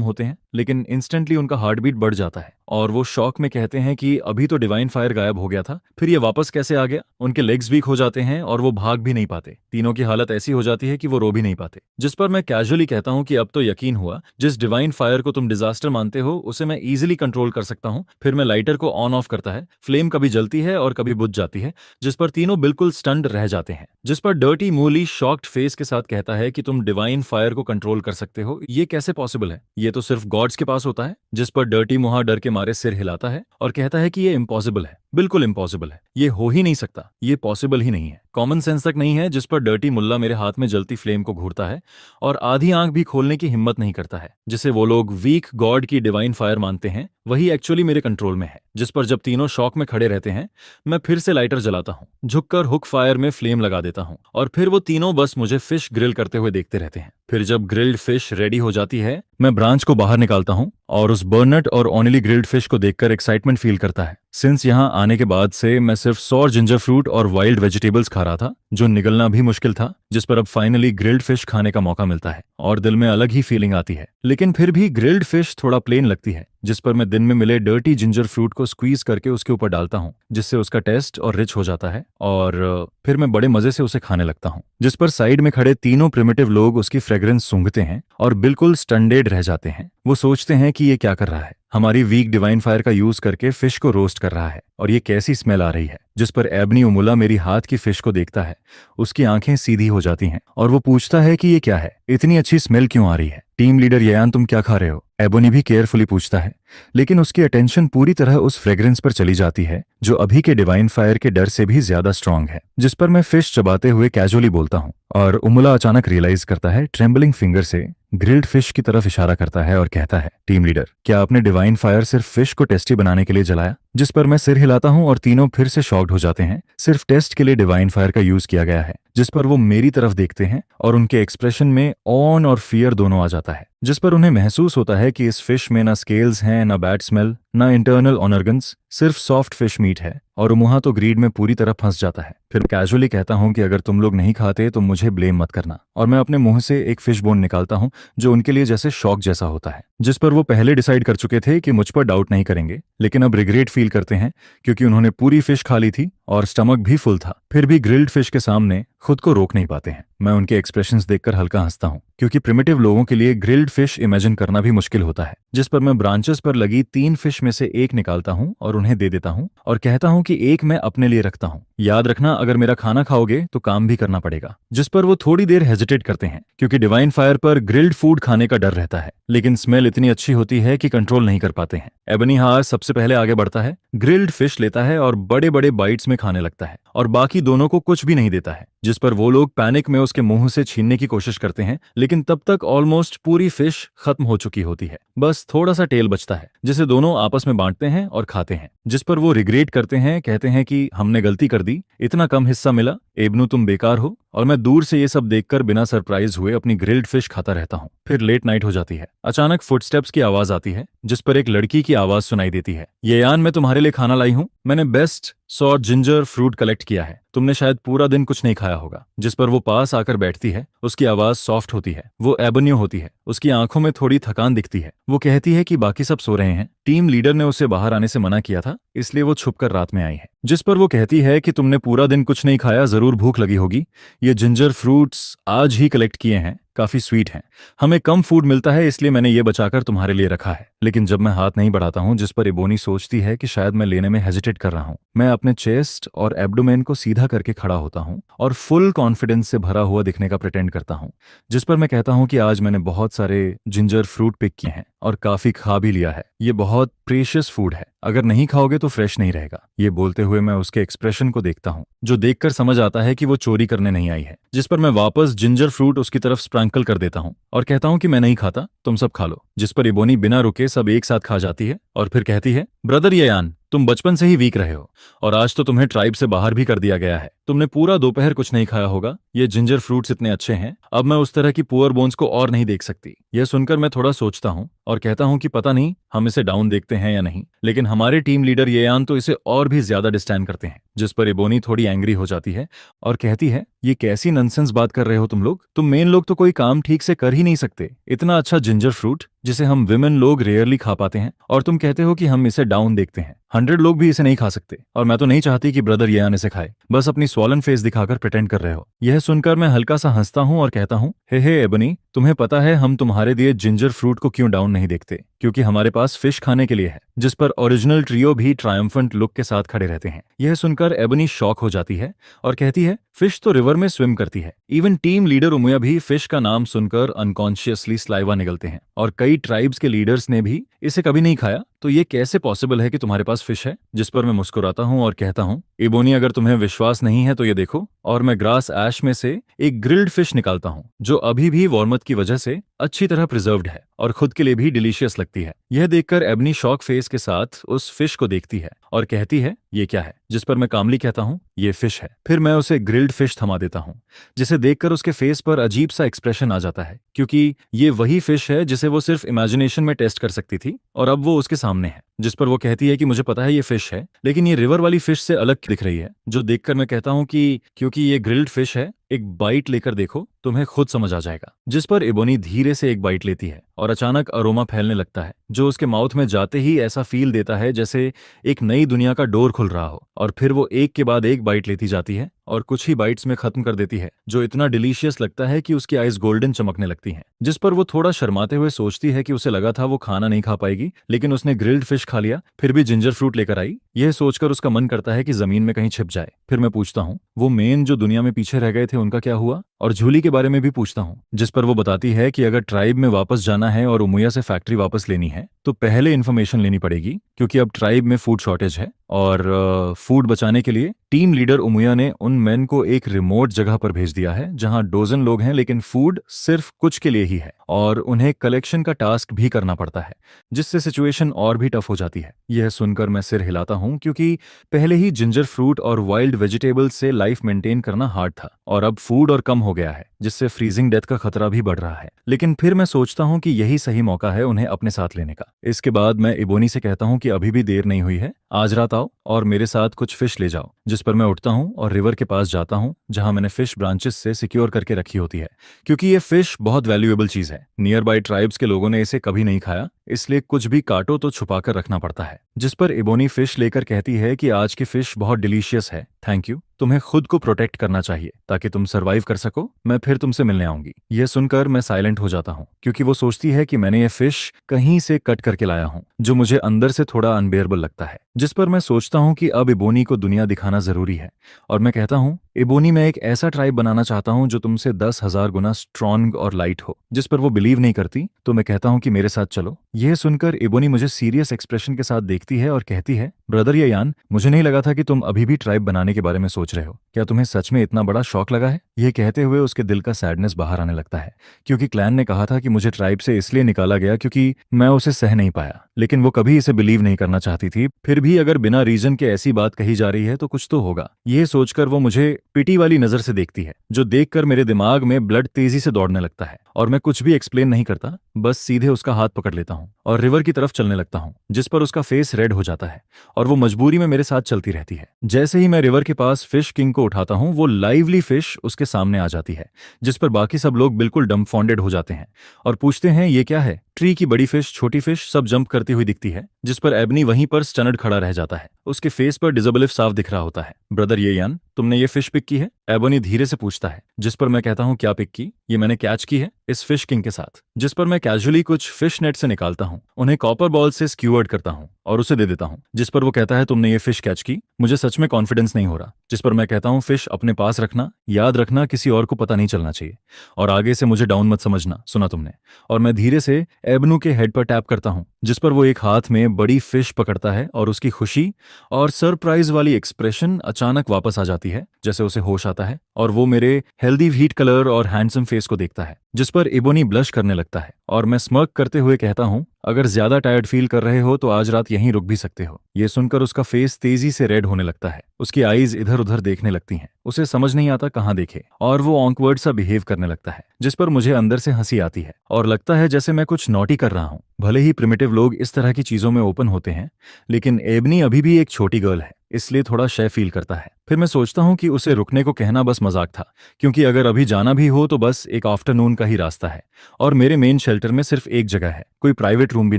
होते हैं, लेकिन इंस्टेंटली उनका हार्ट बीट बढ़ जाता है और वो शॉक में कहते हैं कि अभी तो डिवाइन फायर गायब हो गया था, फिर ये वापस कैसे आ गया। उनके लेग्स वीक हो जाते हैं और वो भाग भी नहीं पाते। तीनों की हालत ऐसी हो जाती है कि वो रो भी नहीं पाते। जिस पर मैं कैजुअली कहता हूं कि अब तो यकीन हुआ, जिस डिवाइन फायर को तुम डिजास्टर मानते हो उसे मैं इजीली कंट्रोल कर सकता हूं। फिर मैं लाइटर को ऑन ऑफ करता है, फ्लेम कभी जलती है और कभी बुझ जाती है। जिस पर तीनों बिल्कुल स्टन्ड रह जाते हैं। जिस पर डर्टी मूली शॉक्ड फेस के साथ कहता है कि तुम डिवाइन फायर को कंट्रोल कर सकते हो, ये कैसे पॉसिबल है, ये तो सिर्फ गॉड्स के पास होता है। जिस पर डर्टी मुहा डर के मारे सिर हिलाता है और कहता है कि ये इम्पॉसिबल है, बिल्कुल इम्पॉसिबल है, ये हो ही नहीं सकता, ये पॉसिबल ही नहीं है, कॉमन सेंस तक नहीं है। जिस पर डर्टी मुल्ला मेरे हाथ में जलती फ्लेम को घूरता है और आधी आंख भी खोलने की हिम्मत नहीं करता है। जिसे वो लोग वीक गॉड की डिवाइन फायर मानते हैं, वही एक्चुअली मेरे कंट्रोल में है। जिस पर जब तीनों शॉक में खड़े रहते हैं, मैं फिर से लाइटर जलाता हूँ, झुककर हुक फायर में फ्लेम लगा देता हूँ और फिर वो तीनों बस मुझे फिश ग्रिल करते हुए देखते रहते हैं। फिर जब ग्रिल्ड फिश रेडी हो जाती है, मैं ब्रांच को बाहर निकालता हूँ और उस बर्नट और ऑनिली ग्रिल्ड फिश को देखकर एक्साइटमेंट फील करता है। सिंस यहाँ आने के बाद से मैं सिर्फ सॉर जिंजर फ्रूट और वाइल्ड वेजिटेबल्स खा रहा था, जो निगलना भी मुश्किल था। जिस पर अब फाइनली ग्रिल्ड फिश खाने का मौका मिलता है और दिल में अलग ही फीलिंग आती है। लेकिन फिर भी ग्रिल्ड फिश थोड़ा प्लेन लगती है। जिस पर मैं दिन में मिले डर्टी जिंजर फ्रूट को स्क्वीज करके उसके ऊपर डालता हूँ, जिससे उसका टेस्ट और रिच हो जाता है, और फिर मैं बड़े मजे से उसे खाने लगता हूँ। जिस पर साइड में खड़े तीनों प्रिमिटिव लोग उसकी फ्रेग्रेंस सूंघते हैं और बिल्कुल स्टंडेड रह जाते हैं। वो सोचते हैं कि ये क्या कर रहा है, हमारी वीक डिवाइन फायर का यूज करके फिश को रोस्ट कर रहा है, और ये कैसी स्मेल आ रही है। जिस पर एबनी उमुला मेरी हाथ की फिश को देखता है, उसकी आंखें सीधी हो जाती हैं और वो पूछता है कि ये क्या है, इतनी अच्छी स्मेल क्यों आ रही है। टीम लीडर यान, तुम क्या खा रहे हो? एबोनी भी केयरफुली पूछता है, लेकिन उसकी अटेंशन पूरी तरह उस फ्रेग्रेंस पर चली जाती है जो अभी के डिवाइन फायर के डर से भी ज्यादा स्ट्रांग है। जिस पर मैं फिश चबाते हुए कैजुअली बोलता हूँ, और उमुला अचानक रियलाइज करता है, ट्रेम्बलिंग फिंगर से ग्रिल्ड फिश की तरफ इशारा करता है और कहता है, टीम लीडर, क्या आपने डिवाइन फायर सिर्फ फिश को टेस्टी बनाने के लिए जलाया? जिस पर मैं सिर हिलाता हूं और तीनों फिर से शॉक्ड हो जाते हैं। सिर्फ टेस्ट के लिए डिवाइन फायर का यूज किया गया है। जिस पर वो मेरी तरफ देखते हैं और उनके एक्सप्रेशन में ऑन और फियर दोनों आ जाता है। जिस पर उन्हें महसूस होता है कि इस फिश में ना स्केल्स हैं, ना बैड स्मेल, ना इंटरनल ऑर्गन्स, सिर्फ सॉफ्ट फिश मीट है, और मुहा तो ग्रीड में पूरी तरह फंस जाता है। फिर कैजुअली कहता हूं कि अगर तुम लोग नहीं खाते तो मुझे ब्लेम मत करना, और मैं अपने मुंह से एक फिश बोन निकालता हूं जो उनके लिए जैसे शॉक जैसा होता है। जिस पर वो पहले डिसाइड कर चुके थे कि मुझ पर डाउट नहीं करेंगे, लेकिन अब रिग्रेट फील करते हैं क्योंकि उन्होंने पूरी फिश खा ली थी और स्टमक भी फुल था, फिर भी ग्रिल्ड फिश के सामने खुद को रोक नहीं पाते हैं। मैं उनके एक्सप्रेशंस देखकर हल्का हंसता हूं, क्योंकि प्रिमिटिव लोगों के लिए ग्रिल्ड फिश इमेजिन करना भी मुश्किल होता है। जिस पर मैं ब्रांचेस पर लगी 3 फिश में से एक निकालता हूं और उन्हें दे देता हूं, और कहता हूं कि एक मैं अपने लिए रखता हूं, याद रखना अगर मेरा खाना खाओगे तो काम भी करना पड़ेगा। जिस पर वो थोड़ी देर हेजिटेट करते हैं, क्योंकि डिवाइन फायर पर ग्रिल्ड फूड खाने का डर रहता है, लेकिन स्मेल इतनी अच्छी होती है कि कंट्रोल नहीं कर पाते हैं। एबनी हार सबसे पहले आगे बढ़ता है, ग्रिल्ड फिश लेता है और बड़े बड़े बाइट्स में खाने लगता है, और बाकी दोनों को कुछ भी नहीं देता है। जिस पर वो लोग पैनिक में उसके मुंह से छीनने की कोशिश करते हैं, लेकिन तब तक ऑलमोस्ट पूरी फिश खत्म हो चुकी होती है, बस थोड़ा सा टेल बचता है, जिसे दोनों आपस में बांटते हैं और खाते हैं। जिस पर वो रिग्रेट करते हैं, कहते हैं कि हमने गलती कर दी, इतना कम हिस्सा मिला, एबनू तुम बेकार हो। और मैं दूर से ये सब देखकर बिना सरप्राइज हुए अपनी ग्रिल्ड फिश खाता रहता हूँ। फिर लेट नाइट हो जाती है। अचानक फुटस्टेप्स की आवाज आती है, जिस पर एक लड़की की आवाज सुनाई देती है, ये यान, मैं तुम्हारे लिए खाना लाई हूँ, मैंने best saw ginger fruit collect किया है, तुमने शायद पूरा दिन कुछ नहीं खाया होगा। जिस पर वो पास आकर बैठती है, उसकी आवाज सॉफ्ट होती है, वो एबन्यू होती है, उसकी आंखों में थोड़ी थकान दिखती है। वो कहती है कि बाकी सब सो रहे हैं, टीम लीडर ने उसे बाहर आने से मना किया था, इसलिए वो छुपकर रात में आई है। जिस पर वो कहती है कि तुमने पूरा दिन कुछ नहीं खाया, जरूर भूख लगी होगी, ये जिंजर फ्रूट्स आज ही कलेक्ट किए हैं, काफी स्वीट हैं, हमें कम फूड मिलता है इसलिए मैंने ये बचाकर तुम्हारे लिए रखा है। लेकिन जब मैं हाथ नहीं बढ़ाता हूं, जिस पर इबोनी सोचती है कि शायद मैं लेने में हेजिटेट कर रहा हूं, मैं अपने चेस्ट और एब्डोमेन को सीधा करके खड़ा होता हूं और फुल कॉन्फिडेंस से भरा हुआ दिखने का प्रिटेंड करता हूं। जिस पर मैं कहता हूं कि आज मैंने बहुत सारे जिंजर फ्रूट पिक किए हैं और काफी खा भी लिया है, ये बहुत प्रेशियस फूड है, अगर नहीं खाओगे तो फ्रेश नहीं रहेगा। ये बोलते हुए मैं उसके एक्सप्रेशन को देखता हूं, जो देखकर समझ आता है कि वो चोरी करने नहीं आई है। जिस पर मैं वापस जिंजर फ्रूट उसकी तरफ स्प्रैंकल कर देता हूं और कहता हूं कि मैं नहीं खाता, तुम सब खा लो। जिस पर इबोनी बिना रुके सब एक साथ खा जाती है और फिर कहती है, ब्रदर यान, तुम बचपन से ही वीक रहे हो और आज तो तुम्हें ट्राइब से बाहर भी कर दिया गया है, तुमने पूरा दोपहर कुछ नहीं खाया होगा, ये जिंजर फ्रूट्स इतने अच्छे हैं, अब मैं उस तरह की पुअर बोन्स को और नहीं देख सकती। यह सुनकर मैं थोड़ा सोचता हूं और कहता हूं कि पता नहीं हम इसे डाउन देखते हैं या नहीं, लेकिन हमारे टीम लीडर यान तो इसे और भी ज्यादा डिस्टैंड करते हैं। जिस पर इबोनी थोड़ी एंग्री हो जाती है और कहती है, ये कैसी नॉनसेंस बात कर रहे हो तुम लोग, तुम मेन लोग तो कोई काम ठीक से कर ही नहीं सकते, इतना अच्छा जिंजर फ्रूट जिसे हम विमेन लोग रेयरली खा पाते हैं, और तुम कहते हो कि हम इसे डाउन देखते हैं, 100 लोग भी इसे नहीं खा सकते, और मैं तो नहीं चाहती कि ब्रदर यान इसे खाए, बस अपनी स्वॉलन फेस दिखाकर प्रिटेंड कर रहे हो। यह सुनकर मैं हल्का सा हंसता हूं और कहता हूं, हे एबनी, तुम्हें पता है हम तुम्हारे दिए जिंजर फ्रूट को क्यों डाउन नहीं देखते, क्योंकि हमारे पास फिश खाने के लिए है। जिस पर ओरिजिनल ट्रियो भी ट्रायम्फेंट लुक के साथ खड़े रहते हैं। यह सुनकर एबनी शॉक हो जाती है और कहती है, फिश तो रिवर में स्विम करती है। इवन टीम लीडर उमुया भी फिश का नाम सुनकर अनकॉन्शियसली स्लाइवा निगलते हैं, और कई ट्राइब्स के लीडर्स ने भी इसे कभी नहीं खाया, तो ये कैसे पॉसिबल है कि तुम्हारे पास फिश है। जिस पर मैं मुस्कुराता हूं और कहता हूं, इबोनी, अगर तुम्हें विश्वास नहीं है तो ये देखो, और मैं ग्रास ऐश में से एक ग्रिल्ड फिश निकालता हूं जो अभी भी वार्मथ की वजह से अच्छी तरह प्रिजर्व्ड है और खुद के लिए भी डिलीशियस लगती है। यह देखकर एबनी शॉक फेस के साथ उस फिश को देखती है और कहती है, ये क्या है। जिस पर मैं कामली कहता हूं, ये फिश है। फिर मैं उसे ग्रिल्ड फिश थमा देता हूं, जिसे देखकर उसके फेस पर अजीब सा एक्सप्रेशन आ जाता है, क्योंकि ये वही फिश है जिसे वो सिर्फ इमेजिनेशन में टेस्ट कर सकती थी और अब वो उसके सामने है। जिस पर वो कहती है कि मुझे पता है ये फिश है, लेकिन ये रिवर वाली फिश से अलग दिख रही है, जो देखकर मैं कहता हूं कि क्योंकि ये ग्रिल्ड फिश है, एक बाइट लेकर देखो, तुम्हें खुद समझ आ जाएगा। जिस पर इबोनी धीरे से एक बाइट लेती है और अचानक अरोमा फैलने लगता है जो उसके माउथ में जाते ही ऐसा फील देता है जैसे एक नई दुनिया का डोर खुल रहा हो। और फिर वो एक के बाद एक बाइट लेती जाती है और कुछ ही बाइट्स में खत्म कर देती है, जो इतना डिलीशियस लगता है कि उसकी आइज गोल्डन चमकने लगती हैं। जिस पर वो थोड़ा शर्माते हुए सोचती है कि उसे लगा था वो खाना नहीं खा पाएगी, लेकिन उसने ग्रिल्ड फिश खा लिया, फिर भी जिंजर फ्रूट लेकर आई। यह सोचकर उसका मन करता है कि जमीन में कहीं छिप जाए। फिर मैं पूछता हूँ वो मेन जो दुनिया में पीछे रह गए थे उनका क्या हुआ, और झूली के बारे में भी पूछता हूँ, जिस पर वो बताती है कि अगर ट्राइब में वापस जाना है और उमुया से फैक्ट्री वापस लेनी है तो पहले इन्फॉर्मेशन लेनी पड़ेगी, क्योंकि अब ट्राइब में फूड शॉर्टेज है। और फूड बचाने के लिए टीम लीडर उमुया ने उन मेन को एक रिमोट जगह पर भेज दिया है जहां डोजन लोग हैं, लेकिन फूड सिर्फ कुछ के लिए ही है और उन्हें कलेक्शन का टास्क भी करना पड़ता है, जिससे सिचुएशन और भी टफ हो जाती है। यह सुनकर मैं सिर हिलाता हूं, क्योंकि पहले ही जिंजर फ्रूट और वाइल्ड वेजिटेबल्स से लाइफ मेंटेन करना हार्ड था और अब फूड और कम हो गया है, जिससे फ्रीजिंग डेथ का खतरा भी बढ़ रहा है। लेकिन फिर मैं सोचता हूं कि यही सही मौका है उन्हें अपने साथ लेने का। इसके बाद मैं इबोनी से कहता हूं कि अभी भी देर नहीं हुई है, आज रात आओ और मेरे साथ कुछ फिश ले जाओ। जिस पर मैं उठता हूं और रिवर के पास जाता हूं जहां मैंने फिश ब्रांचेस से सिक्योर करके रखी होती है, क्योंकि ये फिश बहुत वैल्यूएबल चीज है। नियर बाय ट्राइब्स के लोगों ने इसे कभी नहीं खाया, इसलिए कुछ भी काटो तो छुपा कर रखना पड़ता है। जिस पर इबोनी फिश लेकर कहती है कि आज की फिश बहुत डिलीशियस है, थैंक यू, तुम्हें खुद को प्रोटेक्ट करना चाहिए ताकि तुम सरवाइव कर सको, मैं फिर तुमसे मिलने आऊंगी। यह सुनकर मैं साइलेंट हो जाता हूँ, क्योंकि वो सोचती है कि मैंने ये फिश कहीं से कट करके लाया हूँ, जो मुझे अंदर से थोड़ा अनबेयरेबल लगता है। जिस पर मैं सोचता हूँ कि अब इबोनी को दुनिया दिखाना जरूरी है, और मैं कहता हूँ इबोनी, मैं एक ऐसा ट्राइब बनाना चाहता हूँ जो तुमसे 10,000 गुना स्ट्रॉन्ग और लाइट हो। जिस पर वो बिलीव नहीं करती, तो मैं कहता हूँ कि मेरे साथ चलो। यह सुनकर इबोनी मुझे सीरियस एक्सप्रेशन के साथ देखती है और कहती है, ब्रदर यान, मुझे नहीं लगा था कि तुम अभी भी ट्राइब बनाने के बारे में सोच रहे हो। क्या तुम्हें सच में इतना बड़ा शौक लगा है? यह कहते हुए उसके दिल का सैडनेस बाहर आने लगता है, क्योंकि क्लैन ने कहा था कि मुझे ट्राइब से इसलिए निकाला गया क्योंकि मैं उसे सह नहीं पाया, लेकिन वो कभी इसे बिलीव नहीं करना चाहती थी। फिर भी अगर बिना रीजन के ऐसी बात कही जा रही है तो कुछ तो होगा। यह सोचकर वो मुझे पिटी वाली नजर से देखती है, जो देखकर मेरे दिमाग में ब्लड तेजी से दौड़ने लगता है, और मैं कुछ भी एक्सप्लेन नहीं करता, बस सीधे उसका हाथ पकड़ लेता हूँ और रिवर की तरफ चलने लगता हूँ। जिस पर उसका फेस रेड हो जाता है और वो मजबूरी में मेरे साथ चलती रहती है। जैसे ही मैं रिवर के पास फिश किंग को उठाता हूँ, वो लाइवली फिश उसके सामने आ जाती है, जिस पर बाकी सब लोग बिल्कुल डम्फॉन्डेड हो जाते हैं और पूछते हैं ये क्या है। ट्री की बड़ी फिश, छोटी फिश सब जंप करती हुई दिखती है, जिस पर एबनी वहीं पर स्टनड खड़ा रह जाता है। उसके फेस पर डिसेबिलिटी साफ दिख रहा होता है। ब्रदर यान, तुमने ये फिश पिक की है? एबनी धीरे से पूछता है, जिस पर मैं कहता हूँ क्या पिक की? ये मैंने कैच की है इस फिश किंग के साथ। जिस पर मैं कैजुअली कुछ फिश नेट से निकालता हूँ, उन्हें कॉपर बॉल से स्क्यूअर्ड करता हूँ और उसे दे देता हूँ। जिस पर वो कहता है, तुमने ये फिश कैच की? मुझे सच में कॉन्फिडेंस नहीं हो रहा। जिस पर मैं कहता हूँ, फिश अपने पास रखना, याद रखना किसी और को पता नहीं चलना चाहिए, और आगे से मुझे डाउन मत समझना, सुना तुमने? और मैं धीरे से एबनू के हेड पर टैप करता हूँ, जिस पर वो एक हाथ में बड़ी फिश पकड़ता है और उसकी खुशी और सरप्राइज वाली एक्सप्रेशन अचानक वापस आ जाती है, जैसे उसे होश आता है और वो मेरे हेल्दी व्हीट कलर और हैंडसम फेस को देखता है। जिस पर इबोनी ब्लश करने लगता है और मैं स्मर्क करते हुए कहता हूँ, अगर ज्यादा टायर्ड फील कर रहे हो तो आज रात यहीं रुक भी सकते हो। ये सुनकर उसका फेस तेजी से रेड होने लगता है, उसकी आईज इधर उधर देखने लगती हैं, उसे समझ नहीं आता कहाँ देखे, और वो ऑकवर्ड सा बिहेव करने लगता है, जिस पर मुझे अंदर से हंसी आती है और लगता है जैसे मैं कुछ नॉटी कर रहा हूँ। भले ही प्रिमिटिव लोग इस तरह की चीजों में ओपन होते हैं, लेकिन एबनी अभी भी एक छोटी गर्ल है, इसलिए थोड़ा शय फील करता है। फिर मैं सोचता हूँ कि उसे रुकने को कहना बस मजाक था, क्योंकि अगर अभी जाना भी हो तो बस एक आफ्टरनून का ही रास्ता है और मेरे मेन शेल्टर में सिर्फ एक जगह है, कोई प्राइवेट रूम भी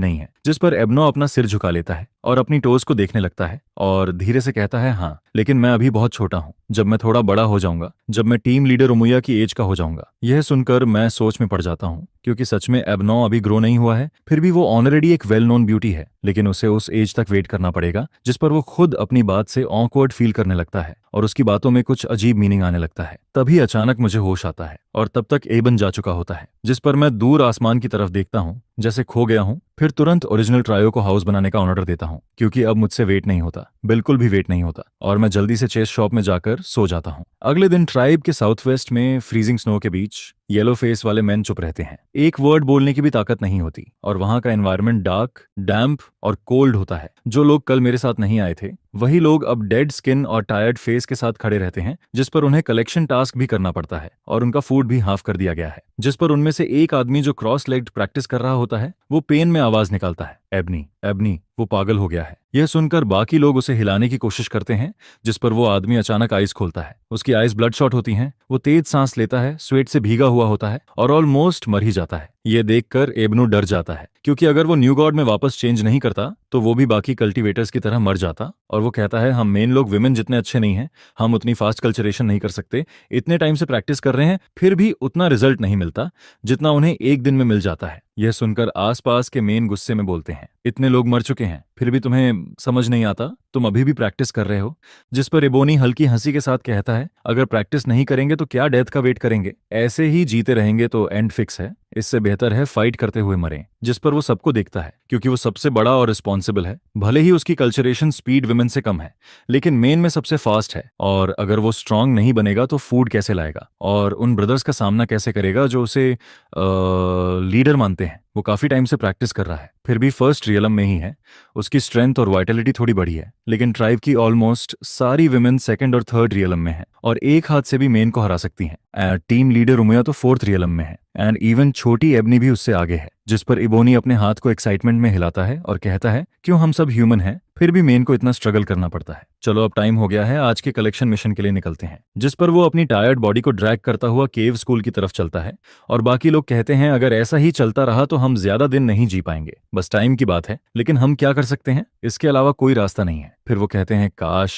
नहीं है। जिस पर एबनो अपना सिर झुका लेता है और अपनी टोज को देखने लगता है और धीरे से कहता है, हाँ, लेकिन मैं अभी बहुत छोटा हूँ। जब मैं थोड़ा बड़ा हो जाऊंगा, जब मैं टीम लीडर उमुया की एज का हो जाऊंगा। यह सुनकर मैं सोच में पड़ जाता हूँ, क्योंकि सच में एबनो अभी ग्रो नहीं हुआ है, फिर भी वो ऑलरेडी एक वेल नोन ब्यूटी है, लेकिन उसे उस एज तक वेट करना पड़ेगा। जिस पर वो खुद अपनी बात से ऑकवर्ड फील करने लगता है और उसकी बातों में कुछ अजीब मीनिंग आने लगता है। तभी अचानक मुझे होश आता है और तब तक एबन जा चुका होता है। जिस पर मैं दूर आसमान की तरफ देखता हूँ, जैसे खो गया हूँ। फिर तुरंत ओरिजिनल ट्रायो को हाउस बनाने का ऑर्डर देता हूँ, क्योंकि अब मुझसे वेट नहीं होता, बिल्कुल भी वेट नहीं होता, और मैं जल्दी से चेस शॉप में जाकर सो जाता हूँ। अगले दिन ट्राइब के साउथ वेस्ट में फ्रीजिंग स्नो के बीच येलो फेस वाले मैन चुप रहते हैं, एक वर्ड बोलने की भी ताकत नहीं होती, और वहां का एनवायरनमेंट डार्क, डैम्प और कोल्ड होता है। जो लोग कल मेरे साथ नहीं आए थे, वही लोग अब डेड स्किन और टायर्ड फेस के साथ खड़े रहते हैं, जिस पर उन्हें कलेक्शन टास्क भी करना पड़ता है और उनका फूड भी हाफ कर दिया गया है। जिस पर उनमें से एक आदमी जो क्रॉस लेग्ड प्रैक्टिस कर रहा होता है, वो पेन में आवाज निकालता है एबनी एबनी वो पागल हो गया है। यह सुनकर बाकी लोग उसे हिलाने की कोशिश करते हैं, जिस पर वो आदमी अचानक आइज खोलता है। उसकी आइज ब्लड शॉट होती हैं। वो तेज सांस लेता है, स्वेट से भीगा हुआ होता है और ऑलमोस्ट मर ही जाता है। यह देखकर एबनू डर जाता है, क्योंकि अगर वो न्यू गॉड में वापस चेंज नहीं करता तो वो भी बाकी कल्टीवेटर्स की तरह मर जाता। और वो कहता है, हम मेन लोग विमेन जितने अच्छे नहीं हैं, हम उतनी फास्ट कल्चरेशन नहीं कर सकते। इतने टाइम से प्रैक्टिस कर रहे हैं, फिर भी उतना रिजल्ट नहीं मिलता जितना उन्हें एक दिन में मिल जाता है। यह सुनकर आसपास के मेन गुस्से में बोलते हैं, इतने लोग मर चुके हैं, फिर भी तुम्हें समझ नहीं आता, तुम अभी भी प्रैक्टिस कर रहे हो। जिस पर एबोनी हल्की हंसी के साथ कहता है, अगर प्रैक्टिस नहीं करेंगे तो क्या डेथ का वेट करेंगे? ऐसे ही जीते रहेंगे तो एंड फिक्स है। इससे बेहतर है फाइट करते हुए मरें। जिस पर वो सबको देखता है, क्योंकि वो सबसे बड़ा और रिस्पॉन्सिबल है। भले ही उसकी कल्चरेशन स्पीड विमेन से कम है, लेकिन मेन में सबसे फास्ट है। और अगर वो स्ट्रांग नहीं बनेगा तो फूड कैसे लाएगा और उन ब्रदर्स का सामना कैसे करेगा जो उसे लीडर मानते हैं? वो काफी टाइम से प्रैक्टिस कर रहा है, फिर भी फर्स्ट रियलम में ही है। उसकी स्ट्रेंथ और वाइटलिटी थोड़ी बढ़ी है, लेकिन ट्राइब की ऑलमोस्ट सारी विमेन सेकंड और थर्ड रियलम में है और एक हाथ से भी मेन को हरा सकती हैं। टीम लीडर उमुया तो फोर्थ रियलम में है एंड इवन छोटी एबनी भी उससे आगे है। जिस पर इबोनी अपने हाथ को एक्साइटमेंट में हिलाता है और कहता है, क्यों हम सब ह्यूमन हैं, फिर भी मेन को इतना स्ट्रगल करना पड़ता है। चलो अब टाइम हो गया है, आज के कलेक्शन मिशन के लिए निकलते हैं। जिस पर वो अपनी टायर्ड बॉडी को ड्रैग करता हुआ केव स्कूल की तरफ चलता है और बाकी लोग कहते हैं, अगर ऐसा ही चलता रहा तो हम ज्यादा दिन नहीं जी पाएंगे, बस टाइम की बात है। लेकिन हम क्या कर सकते हैं, इसके अलावा कोई रास्ता नहीं है। फिर वो कहते हैं, काश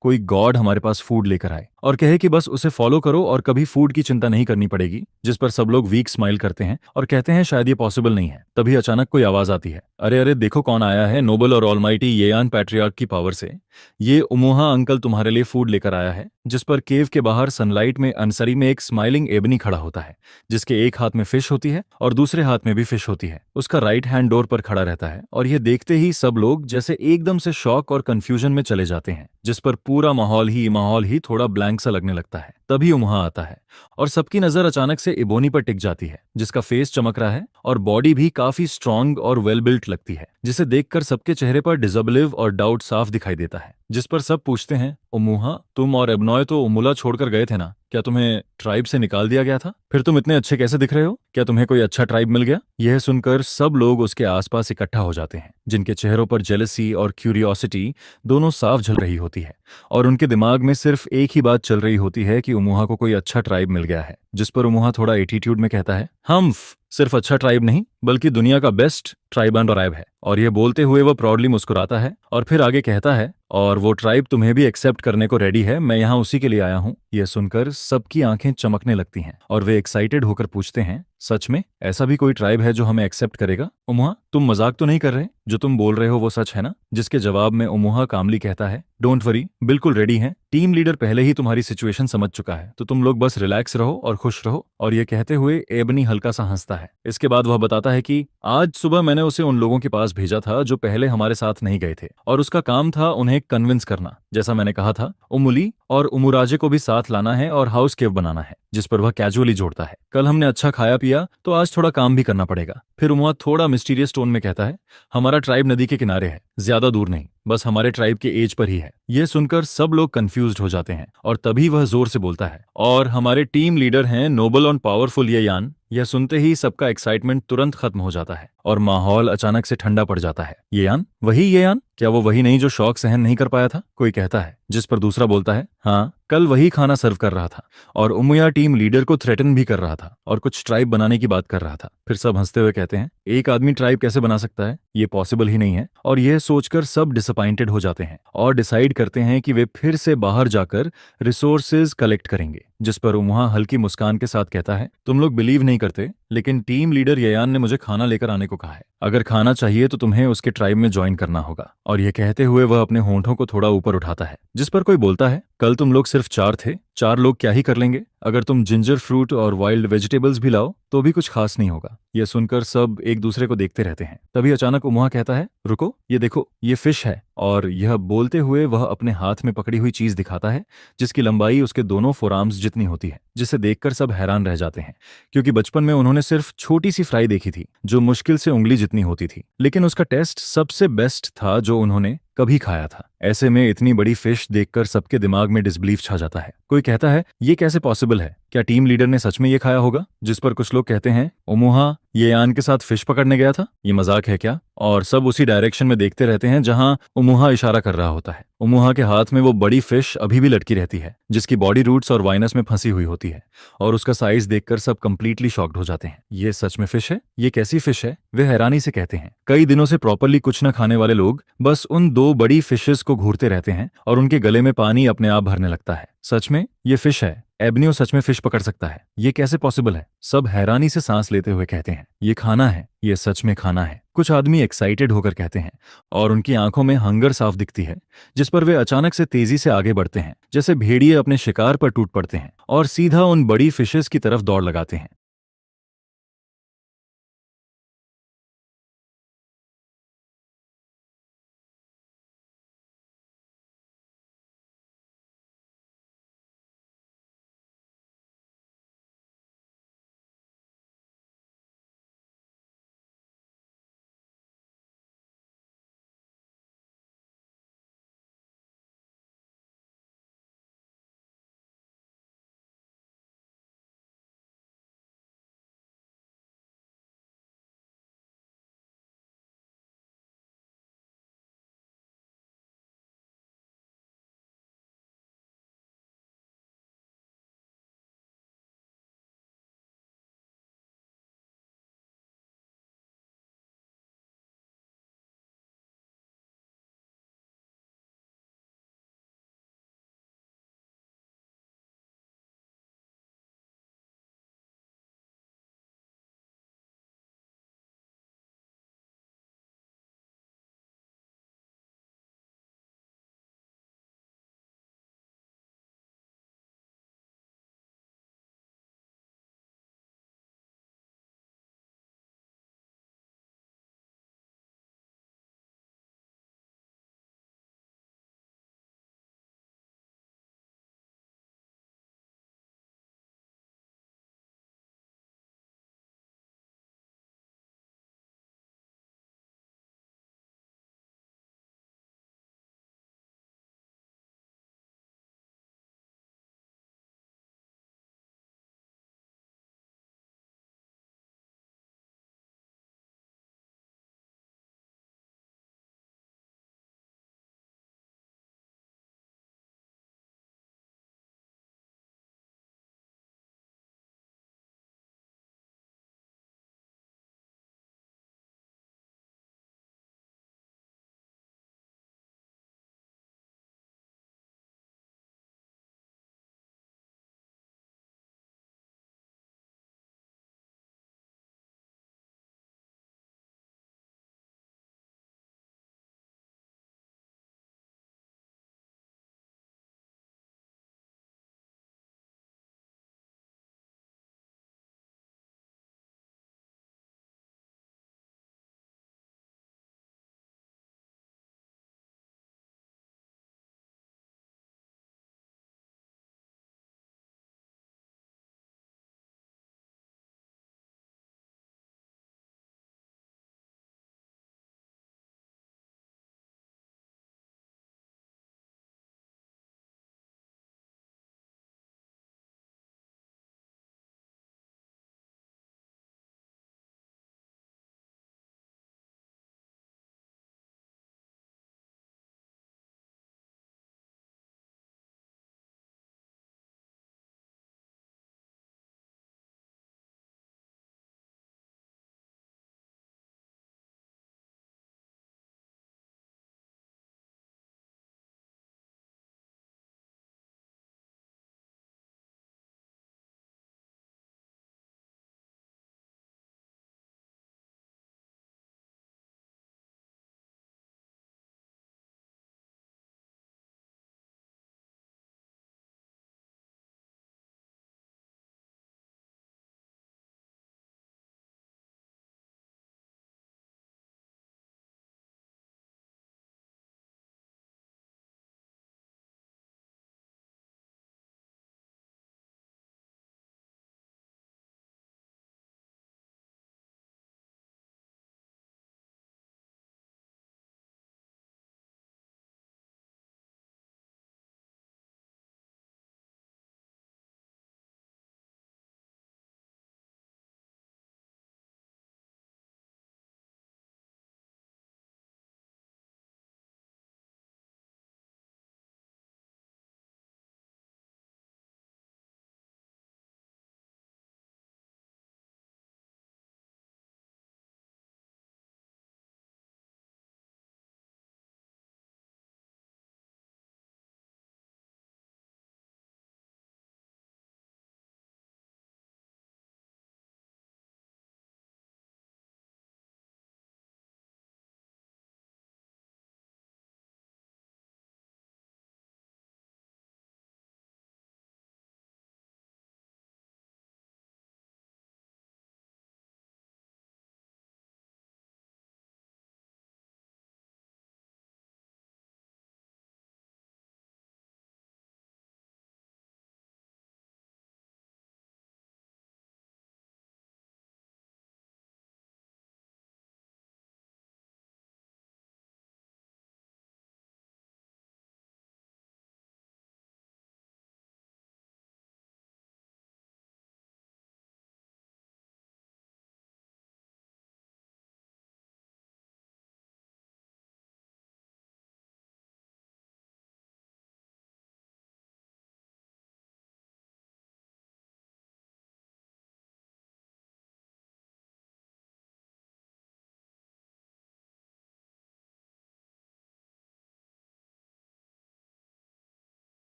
कोई गॉड हमारे पास फूड लेकर आए और कहे कि बस उसे फॉलो करो और कभी फूड की चिंता नहीं करनी पड़ेगी। जिस पर सब लोग वीक स्माइल करते हैं और कहते हैं शायद ये पॉसिबल नहीं है। तभी अचानक कोई आवाज आती है, अरे अरे देखो कौन आया है, नोबल और ऑलमाइटी येयान पैट्रियार्क की पावर से ये उमुहा अंकल तुम्हारे लिए फूड लेकर आया है। जिस पर केव के बाहर सनलाइट में अनसरी में एक स्माइलिंग एबनी खड़ा होता है, जिसके एक हाथ में फिश होती है और दूसरे हाथ में भी फिश होती है। उसका राइट हैंड डोर पर खड़ा रहता है और यह देखते ही सब लोग जैसे एकदम से शॉक और कंफ्यूजन में चले जाते हैं। जिस पर पूरा माहौल ही थोड़ा ब्लैंक सा लगने लगता है। तभी उमुहा आता है और सबकी नजर अचानक से इबोनी पर टिक जाती है, जिसका फेस चमक रहा है और बॉडी भी काफी स्ट्रांग और वेल बिल्ट लगती है, जिसे देखकर सबके चेहरे पर डिसबिलीव और डाउट साफ दिखाई देता है। जिस पर सब पूछते हैं, उमुहा तुम और एबनॉय तो उमुला छोड़कर गए थे ना, क्या तुम्हें ट्राइब से निकाल दिया गया था? फिर तुम इतने अच्छे कैसे दिख रहे हो? क्या तुम्हें कोई अच्छा ट्राइब मिल गया? यह सुनकर सब लोग उसके आसपास इकट्ठा हो जाते हैं, जिनके चेहरों पर जेलसी और क्यूरियोसिटी दोनों साफ झल रही होती है और उनके दिमाग में सिर्फ एक ही बात चल रही होती है कि उमुहा को कोई अच्छा ट्राइब मिल गया है। जिस पर उमुहा थोड़ा एटीट्यूड में कहता है, हम सिर्फ अच्छा ट्राइब नहीं बल्कि दुनिया का बेस्ट ट्राइब एंड ट्राइब है। और ये बोलते हुए वो प्राउडली मुस्कुराता है और फिर आगे कहता है, और वो ट्राइब तुम्हें भी एक्सेप्ट करने को रेडी है, मैं यहाँ उसी के लिए आया हूँ। यह सुनकर सबकी आंखें चमकने लगती हैं और वे एक्साइटेड होकर पूछते हैं, सच में ऐसा भी कोई ट्राइब है जो हमें एक्सेप्ट करेगा? उमुहा तुम मजाक तो नहीं कर रहे? जो तुम बोल रहे हो वो सच है ना? जिसके जवाब में उमुहा कामली कहता है, डोंट वरी, बिल्कुल रेडी हैं। टीम लीडर पहले ही तुम्हारी सिचुएशन समझ चुका है, तो तुम लोग बस रिलैक्स रहो और खुश रहो। और ये कहते हुए एबनी हल्का सा हंसता है। इसके बाद वह बताता है कि आज सुबह मैंने उसे उन लोगों के पास भेजा था जो पहले हमारे साथ नहीं गए थे और उसका काम था उन्हें कन्विंस करना। जैसा मैंने कहा था, उमुली और उमुराजे को भी साथ लाना है और हाउस केव बनाना है। जिस पर वह कैजुअली जोड़ता है, कल हमने अच्छा खाया पिया तो आज थोड़ा काम भी करना पड़ेगा। फिर उमुआ थोड़ा मिस्टीरियस टोन में कहता है, हमारा ट्राइब नदी के किनारे है, ज्यादा दूर नहीं, बस हमारे ट्राइब के एज पर ही है। यह सुनकर सब लोग कंफ्यूज्ड हो जाते हैं और तभी वह जोर से बोलता है, और हमारे टीम लीडर हैं नोबल और पावरफुल येयान। यह सुनते ही सबका एक्साइटमेंट तुरंत खत्म हो जाता है और माहौल अचानक से ठंडा पड़ जाता है। येयान? वही येयान? क्या वो वही नहीं जो शौक सहन नहीं कर पाया था? कोई कहता है। जिस पर दूसरा बोलता है, हाँ, कल वही खाना सर्व कर रहा था और उमुया टीम लीडर को थ्रेटन भी कर रहा था और कुछ ट्राइब बनाने की बात कर रहा था। फिर सब हंसते हुए कहते हैं, एक आदमी ट्राइब कैसे बना सकता है? ये पॉसिबल ही नहीं है। और यह सोचकर सब डिसअपॉइंटेड हो जाते हैं और डिसाइड करते हैं कि वे फिर से बाहर जाकर रिसोर्सेज कलेक्ट करेंगे। जिस पर उमुहा हल्की मुस्कान के साथ कहता है, तुम लोग बिलीव नहीं करते, लेकिन टीम लीडर येयान ने मुझे खाना लेकर आने को कहा है। अगर खाना चाहिए तो तुम्हें उसके ट्राइब में ज्वाइन करना होगा। और यह कहते हुए वह अपने होंठों को थोड़ा ऊपर उठाता है। जिस पर कोई बोलता है, कल तुम लोग सिर्फ 4 थे, 4 लोग क्या ही कर लेंगे? अगर तुम जिंजर फ्रूट और वाइल्ड वेजिटेबल्स भी लाओ तो भी कुछ खास नहीं होगा। यह सुनकर सब एक दूसरे को देखते रहते हैं। तभी अचानक उमुहा कहता है, रुको, ये देखो, ये फिश है। और यह बोलते हुए वह अपने हाथ में पकड़ी हुई चीज दिखाता है, जिसकी लंबाई उसके दोनों फोरआर्म्स जितनी होती है, जिसे देखकर सब हैरान रह जाते हैं, क्योंकि बचपन में उन्होंने सिर्फ छोटी सी फ्राई देखी थी जो मुश्किल से उंगली जितनी होती थी, लेकिन उसका टेस्ट सबसे बेस्ट था जो उन्होंने कभी खाया था। ऐसे में इतनी बड़ी फिश देखकर सबके दिमाग में डिसबिलीफ छा जाता है। कोई कहता है, ये कैसे पॉसिबल है? क्या टीम लीडर ने सच में ये खाया होगा? जिस पर कुछ लोग कहते हैं, उमुहा ये यान के साथ फिश पकड़ने गया था, ये मजाक है क्या? और सब उसी डायरेक्शन में देखते रहते हैं जहां उमुहा इशारा कर रहा होता है। उमुहा के हाथ में वो बड़ी फिश अभी भी लटकी रहती है, जिसकी बॉडी रूट्स और वाइनस में फंसी हुई होती है, और उसका साइज देखकर सब कंप्लीटली शॉक्ड हो जाते हैं। ये सच में फिश है? ये कैसी फिश है? वे हैरानी से कहते हैं। कई दिनों से प्रॉपरली कुछ न खाने वाले लोग बस उन दो बड़ी फिशेस को घूरते रहते हैं और उनके गले में पानी अपने आप भरने लगता है। सच में ये फिश है? एबनियो सच में फिश पकड़ सकता है? ये कैसे पॉसिबल है? सब हैरानी से सांस लेते हुए कहते हैं, ये खाना है, ये सच में खाना है। कुछ आदमी एक्साइटेड होकर कहते हैं, और उनकी आंखों में हंगर साफ दिखती है, जिस पर वे अचानक से तेजी से आगे बढ़ते हैं, जैसे भेड़िए अपने शिकार पर टूट पड़ते हैं और सीधा उन बड़ी फिशेस की तरफ दौड़ लगाते हैं।